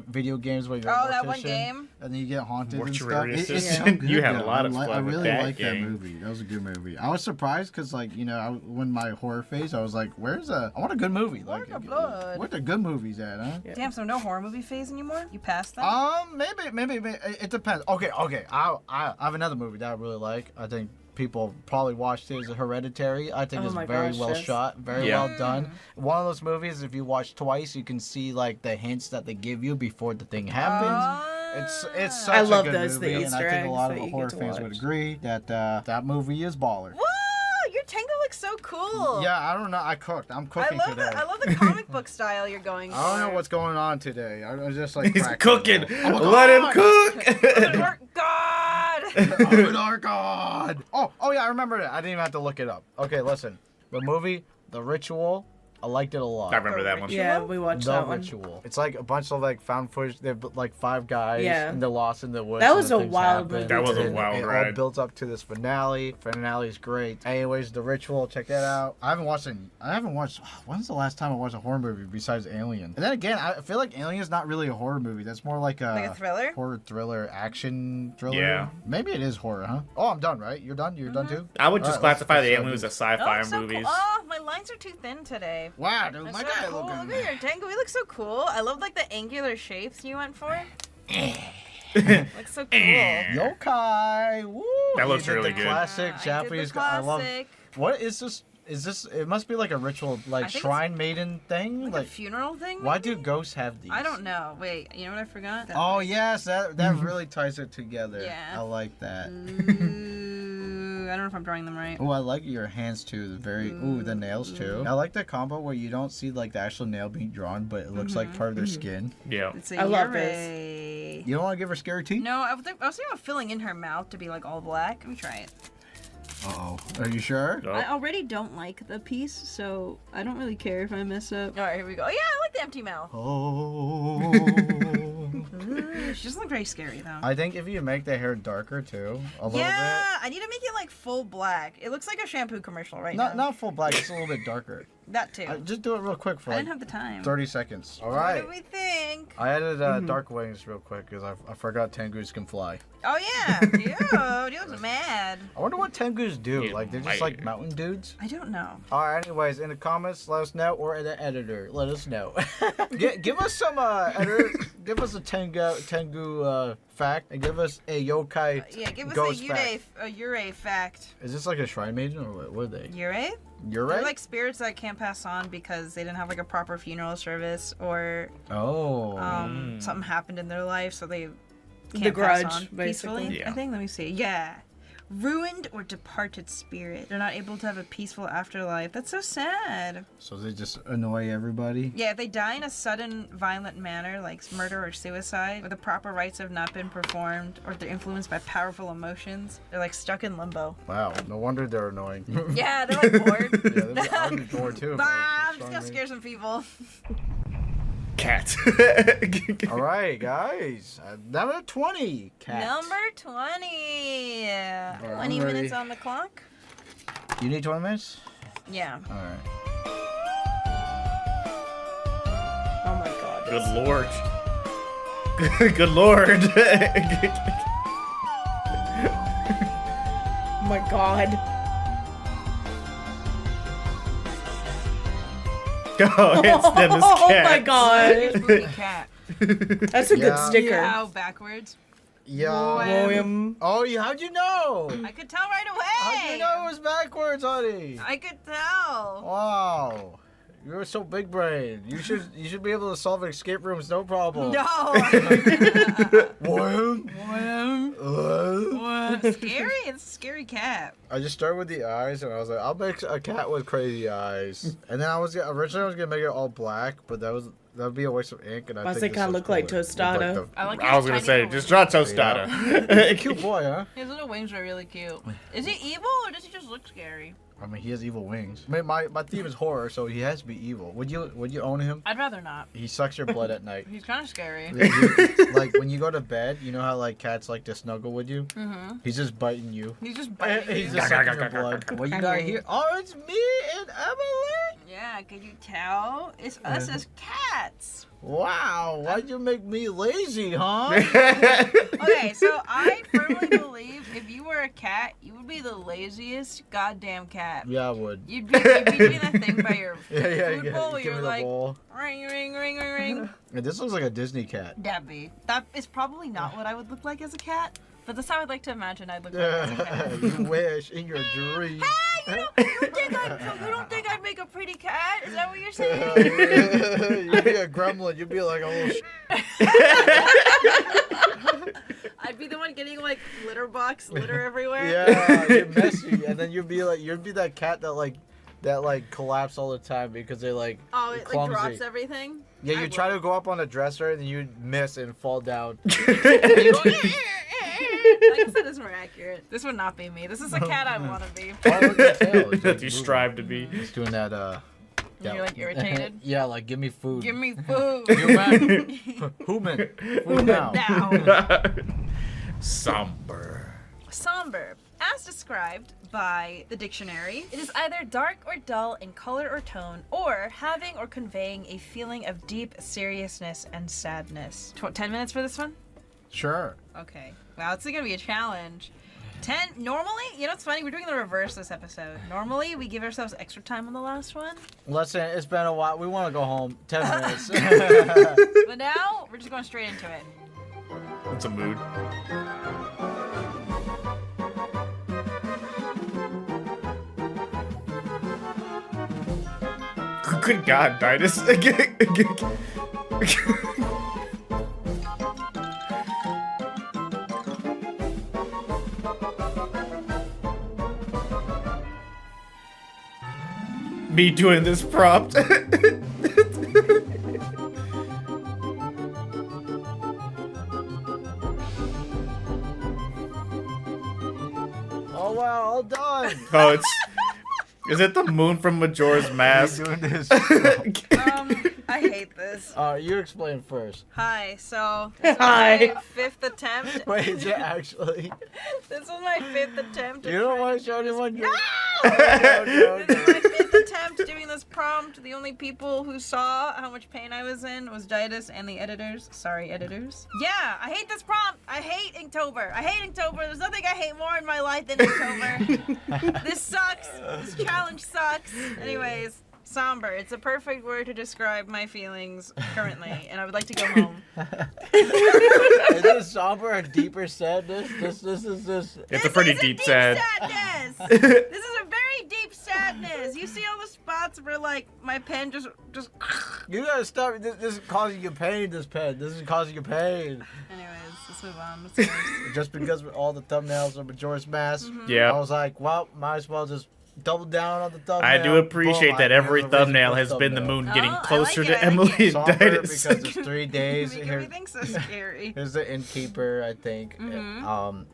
video games where you're a mortician.
That one game?
And then you get haunted and stuff.
Mortuary
It's
assistant.
so good.
You had a lot of fun
I
with
really
that
like that
game.
movie. That was a good movie. I was surprised because, like, when my horror phase, I was like, I want a good movie.
Where's
Like,
the blood?
where the good movies at, huh?
Yeah.
Damn, so no horror movie phase anymore? You passed that?
Maybe it depends. Okay. I have another movie that I really like. I think people probably watched it. Is Hereditary. I think it's very well shot, very well done. One of those movies, if you watch twice, you can see, like, the hints that they give you before the thing happens. It's such
I love
a good
those, the
movie, and I
Easter
think a lot
eggs
of
that you
horror
get to
fans would
watch.
agree that that movie is baller.
Whoa! You're Tango looks so cool.
Yeah, I don't know. I cooked. I'm cooking today.
I love the comic book style you're going for.
I don't know what's going on today. I was just like
He's cooking.
Oh
Let him cook.
God.
I'm our God. Oh yeah, I remember it. I didn't even have to look it up. Okay, listen. The movie, The Ritual. I liked it a lot.
I remember that one.
Yeah, we watched
The
that one.
Ritual. It's like a bunch of like found footage. They're like 5 guys and they're lost in the woods.
That was
and
a
things
wild
happen.
movie.
That was a
And
wild
it all
ride.
built up to this finale. Finale is great. Anyways, The Ritual. Check that out. I haven't watched. When's the last time I watched a horror movie besides Alien? And then again, I feel like Alien is not really a horror movie. That's more like
a thriller.
Horror thriller, action thriller.
Yeah.
Maybe it is horror, huh? Oh, I'm done. Right? You're done. You're done too.
I would just
All right,
classify the
let's
Alien as a
Oh,
sci-fi
so
movies.
cool. Oh, my lines are too thin today.
Wow, dude,
That's
my
so
guy
cool.
looking.
Look at your tango. He looks so cool. I love like the angular shapes you went for. Looks so cool.
Yokai. Woo!
That looks
You did
really
the
good.
Classic
I did
Japanese.
the
I love.
classic.
What is this? Is this? It must be like a ritual, like
I think
shrine maiden thing.
Like a funeral thing?
why
maybe?
do ghosts have these?
I don't know. Wait, you know what I forgot?
Oh yes, that really ties it together.
Yeah.
I like that.
Ooh, I don't know if I'm drawing them right.
Oh, I like your hands too. The nails too. I like the combo where you don't see like the actual nail being drawn, but it looks like part of their skin.
Yeah.
It's a
I love
Yurei.
You don't want to give her scary teeth?
No, I was thinking about filling in her mouth to be like all black. Let me try it.
Uh-oh. Are you sure?
Oh.
I already don't like the piece, so I don't really care if I mess up. All right, here we go. Yeah, I like the empty mouth.
Oh.
She doesn't look very scary though.
I think if you make the hair darker too, a little
Yeah, I need to make it like full black. It looks like a shampoo commercial right
bit.
now.
Not full black, just a little bit darker.
That too.
Just do it real quick for
I
like
didn't have the time.
30 seconds. All
What
right.
do we think?
I added dark wings real quick because I forgot Tengus can fly.
Oh yeah, dude, he looks mad.
I wonder what Tengus do.
Yeah,
Like they're just like mountain dudes.
I don't know.
All right. Anyways, in the comments, let us know, or the editor, let us know. Give us some editor. Give us a Tengu fact, and give us a yokai.
Yeah, give us
ghost
a Yurei fact.
Is this like a shrine maiden or what are they?
Yurei?
You're
They're
right.
like spirits that can't pass on because they didn't have like a proper funeral service or
Oh.
something happened in their life, so they can't
The grudge,
pass on
basically.
peacefully.
Yeah.
I think. Let me see. Yeah, ruined or departed spirit. They're not able to have a peaceful afterlife. That's so sad.
So they just annoy everybody.
Yeah, if they die in a sudden, violent manner, like murder or suicide, or the proper rites have not been performed, or they're influenced by powerful emotions, they're like stuck in limbo.
Wow. No wonder they're annoying.
Yeah, they're like bored.
Yeah, I'd be bored too. if I was
Bah,
a
I'm just
shrine
gonna scare some people.
Cats.
All right, guys. Number 20. Cat.
Number 20.
I'm
20
ready.
minutes on the clock.
You need 20 minutes?
Yeah.
All right.
Oh my god.
Good lord. Good lord.
Oh my god.
Oh, it's them as
Oh
cats.
my god.
Spooky cat.
That's a good
Yeah.
sticker.
Meow backwards.
Yeah.
William.
Oh, how'd you know?
I could tell right away.
How'd you know it was backwards, honey?
I could tell.
Wow. You're so big brain. You should be able to solve escape rooms, no problem.
No.
What?
What? Scary? It's a scary cat.
I just started with the eyes, and I was like, I'll make a cat with crazy eyes. And then originally I was gonna make it all black, but that'd be a waste of ink, and I
Does
think
it kinda look like Tostada?
I like
I was gonna say, just draw Tostada.
Cute boy, huh?
His little wings are really cute. Is he evil or does he just look scary?
I mean, he has evil wings. I mean, my theme is horror, so he has to be evil. Would you own him?
I'd rather not.
He sucks your blood at night.
He's kind of scary.
Like when you go to bed, you know how like cats like to snuggle with you?
Mm-hmm.
He's just biting you.
He's just biting
He's
you.
just sucking your blood. What you got here? Oh, it's me and Emily.
Yeah, can you tell? It's us as cats.
Wow, why'd you make me lazy, huh?
Okay, so I firmly believe if you were a cat, you would be the laziest goddamn cat.
Yeah, I would.
You'd be doing that thing by your
Yeah,
food bowl where
give
you're
me the
like,
ball.
ring, ring, ring, ring, ring.
Yeah, this looks like a Disney cat.
That is probably not what I would look like as a cat, but that's how I'd like to imagine I'd look like as a cat.
You wish in your dream.
Hey, you don't think I'd make a pretty cat? Is that what you're saying?
You'd be a gremlin. You'd be like a little.
I'd be the one getting like litter everywhere.
Yeah, you're messy, and then you'd be that cat that collapse all the time because they like.
Oh, it
clumsy.
like drops everything.
Yeah, you try to go up on a dresser and then you miss and fall down.
I guess that is more accurate. This would not be me. This is a cat I want to be.
That you strive to be.
He's doing that.
Yeah. You're like irritated.
Yeah, like give me food.
Give me food.
Human. Food now.
Somber.
Somber. As described by the dictionary, it is either dark or dull in color or tone, or having or conveying a feeling of deep seriousness and sadness. 10 minutes for this one?
Sure.
Okay. Wow, it's gonna be a challenge. 10, normally, you know what's funny? We're doing the reverse this episode. Normally, we give ourselves extra time on the last one.
Listen, it's been a while. We want to go home. 10 minutes.
But now, we're just going straight into it.
It's a mood. Good God, Titus. Me doing this prompt.
Oh wow, all done.
Oh, is it the moon from Majora's Mask?
Doing this.
I hate this.
You explain first.
Hi, so this was my 5th attempt.
Wait, is it actually?
This was my 5th attempt.
You don't want to show anyone?
No!
No.
This is my 5th attempt doing this prompt. The only people who saw how much pain I was in was Ditus and the editors. Sorry, editors. Yeah, I hate this prompt. I hate Inktober. I hate Inktober. There's nothing I hate more in my life than Inktober. This sucks. This challenge sucks. Anyways, somber. It's a perfect word to describe my feelings currently, and I would like to go home.
Is this somber or deeper sadness? This is.
It's a pretty deep sad.
Sadness. This is a very deep sadness. You see all the spots where like my pen just.
You gotta stop. This is causing you pain. This pen. This is causing you pain.
Anyways, let's move on. Let's go.
Just because all the thumbnails are Majora's Mask.
Yeah.
I was like, well, might as well just double down on the thumbnail.
I do appreciate
Boom,
that every
here's the reason
thumbnail
for
has been the
thumbnail.
moon getting
Oh, I
closer
like it,
to
I like
Emily
it.
and
Somber
Titus.
because it's 3 days.
Make
Here,
everything so scary.
here's the innkeeper, I think.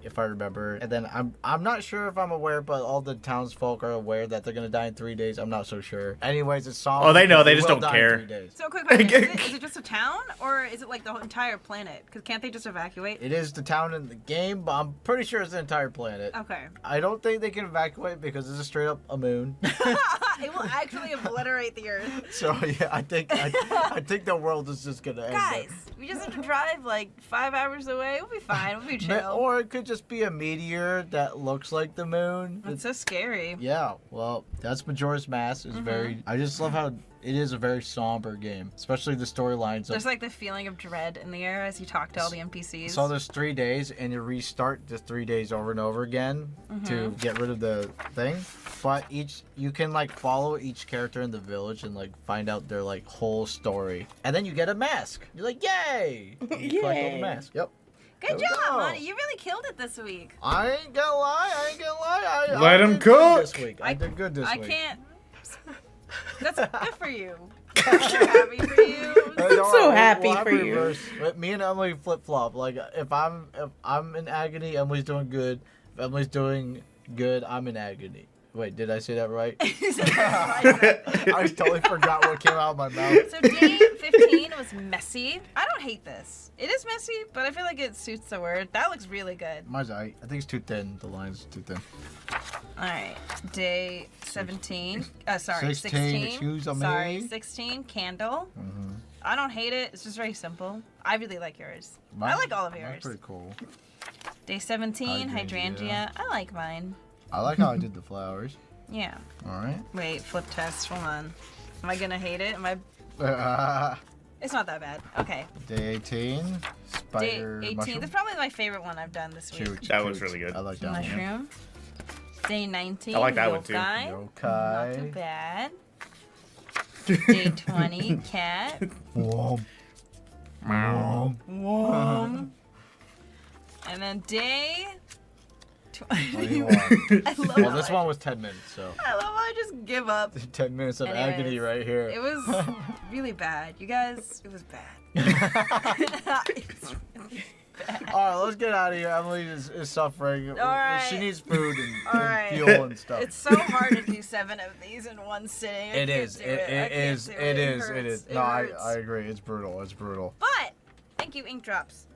If I remember. And then I'm not sure if I'm aware, but all the townsfolk are aware that they're gonna die in 3 days. I'm not so sure. Anyways, it's somber.
Oh, they know,
because
they
we
just
will
don't
die in
care.
3 days.
So quick question, is it just a town, or is it like the entire planet? Because can't they just evacuate?
It is the town in the game, but I'm pretty sure it's the entire planet.
Okay.
I don't think they can evacuate because this is straight up a moon.
It will actually obliterate the Earth.
So yeah, I think the world is just gonna end.
Guys, we just have to drive like 5 hours away. We'll be fine. We'll be chill.
Or it could just be a meteor that looks like the moon.
That's so scary.
Yeah, well, that's Majora's Mask. Is very. I just love how it is a very somber game, especially the storylines.
There's like the feeling of dread in the air as you talk to all the NPCs.
So there's 3 days, and you restart the 3 days over and over again to get rid of the thing. But you can like follow each character in the village and like find out their like whole story, and then you get a mask. You're like, yay! You collect all the masks. Yep.
Good
There we
job,
go.
honey. You really killed it this week.
I ain't gonna lie.
Let
I
him
did good
cook.
this week. I did good this
I
week.
can't. That's good for you. I'm happy for you.
I'm
so happy for you.
Me and Emily flip flop. Like if I'm in agony, Emily's doing good. If Emily's doing good, I'm in agony. Wait, did I say that right? I totally forgot what came out of my mouth.
So day 15 was messy. I don't hate this. It is messy, but I feel like it suits the word. That looks really good.
Mine's I think it's too thin. The line's too thin.
All right. Day 17. Sorry,
16,
16.
excuse me.
Sorry, 16. Candle. I don't hate it. It's just very simple. I really like yours. I like all of yours.
That's pretty cool.
Day 17.
Hydrangea.
Hydrangea. I like mine.
I like how I did the flowers.
Yeah.
All right.
Wait, flip test. Hold on. Am I gonna hate it? Am I? It's not that bad. Okay.
Day 18. Spider
Day 18.
mushroom.
That's probably my favorite one I've done this week.
Shoot,
That looks
shoot.
really good.
I like that one.
Mushroom. Day 19.
I like that one, too.
Yokai. Not too
Yokai.
bad. Day 20. Cat.
Womp. Womp.
Womp. And then day
21.
I love
Well,
how
this
I-
one was 10 minutes, so.
I love how I just give up.
10 minutes of
Anyways,
agony right here.
It was really bad. You guys, it was bad. It was really bad.
Alright, let's get out of here. Emily is suffering.
Alright.
She needs food and,
Alright.
and fuel and stuff.
It's so hard to do 7 of these in one sitting. I
It
can't
is.
do
It is.
I
It
can't do
is.
It
It
hurts.
is. No, I
hurts.
agree. It's brutal. It's brutal.
But thank you, Ink Drops.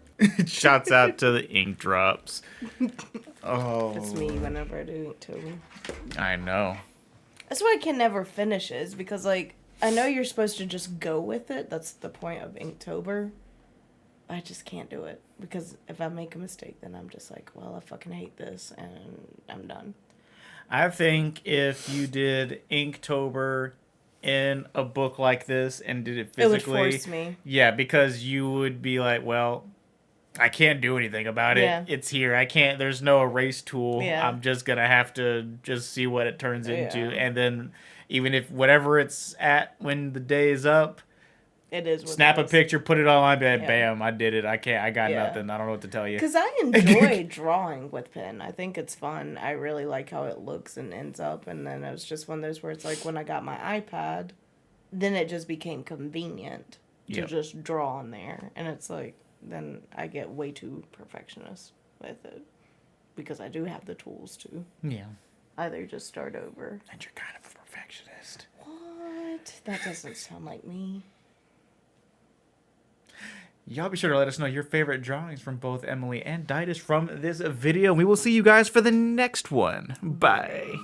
Shouts out to the ink drops. Oh,
It's me whenever I do Inktober.
I know.
That's why I can never finish it, is because, like, I know you're supposed to just go with it. That's the point of Inktober. I just can't do it. Because if I make a mistake, then I'm just like, well, I fucking hate this, and I'm done.
I think if you did Inktober in a book like this and did it physically,
It would force me.
Yeah, because you would be like, well, I can't do anything about it.
Yeah.
It's here. I can't. There's no erase tool.
Yeah.
I'm just gonna have to just see what it turns into,
Yeah.
and then even if whatever it's at when the day is up,
It is what
snap
it
a
is.
picture, put it online, and
Yeah.
bam, I did it. I can't. I got
Yeah.
nothing. I don't know what to tell you.
Because I enjoy drawing with pen. I think it's fun. I really like how it looks and ends up. And then it was just one of those where it's like when I got my iPad, then it just became convenient to
Yep.
just draw on there. And it's like, then I get way too perfectionist with it. Because I do have the tools to
Yeah.
either just start over.
And you're kind of a perfectionist.
What? That doesn't sound like me.
Y'all be sure to let us know your favorite drawings from both Emily and Didas from this video. We will see you guys for the next one. Bye.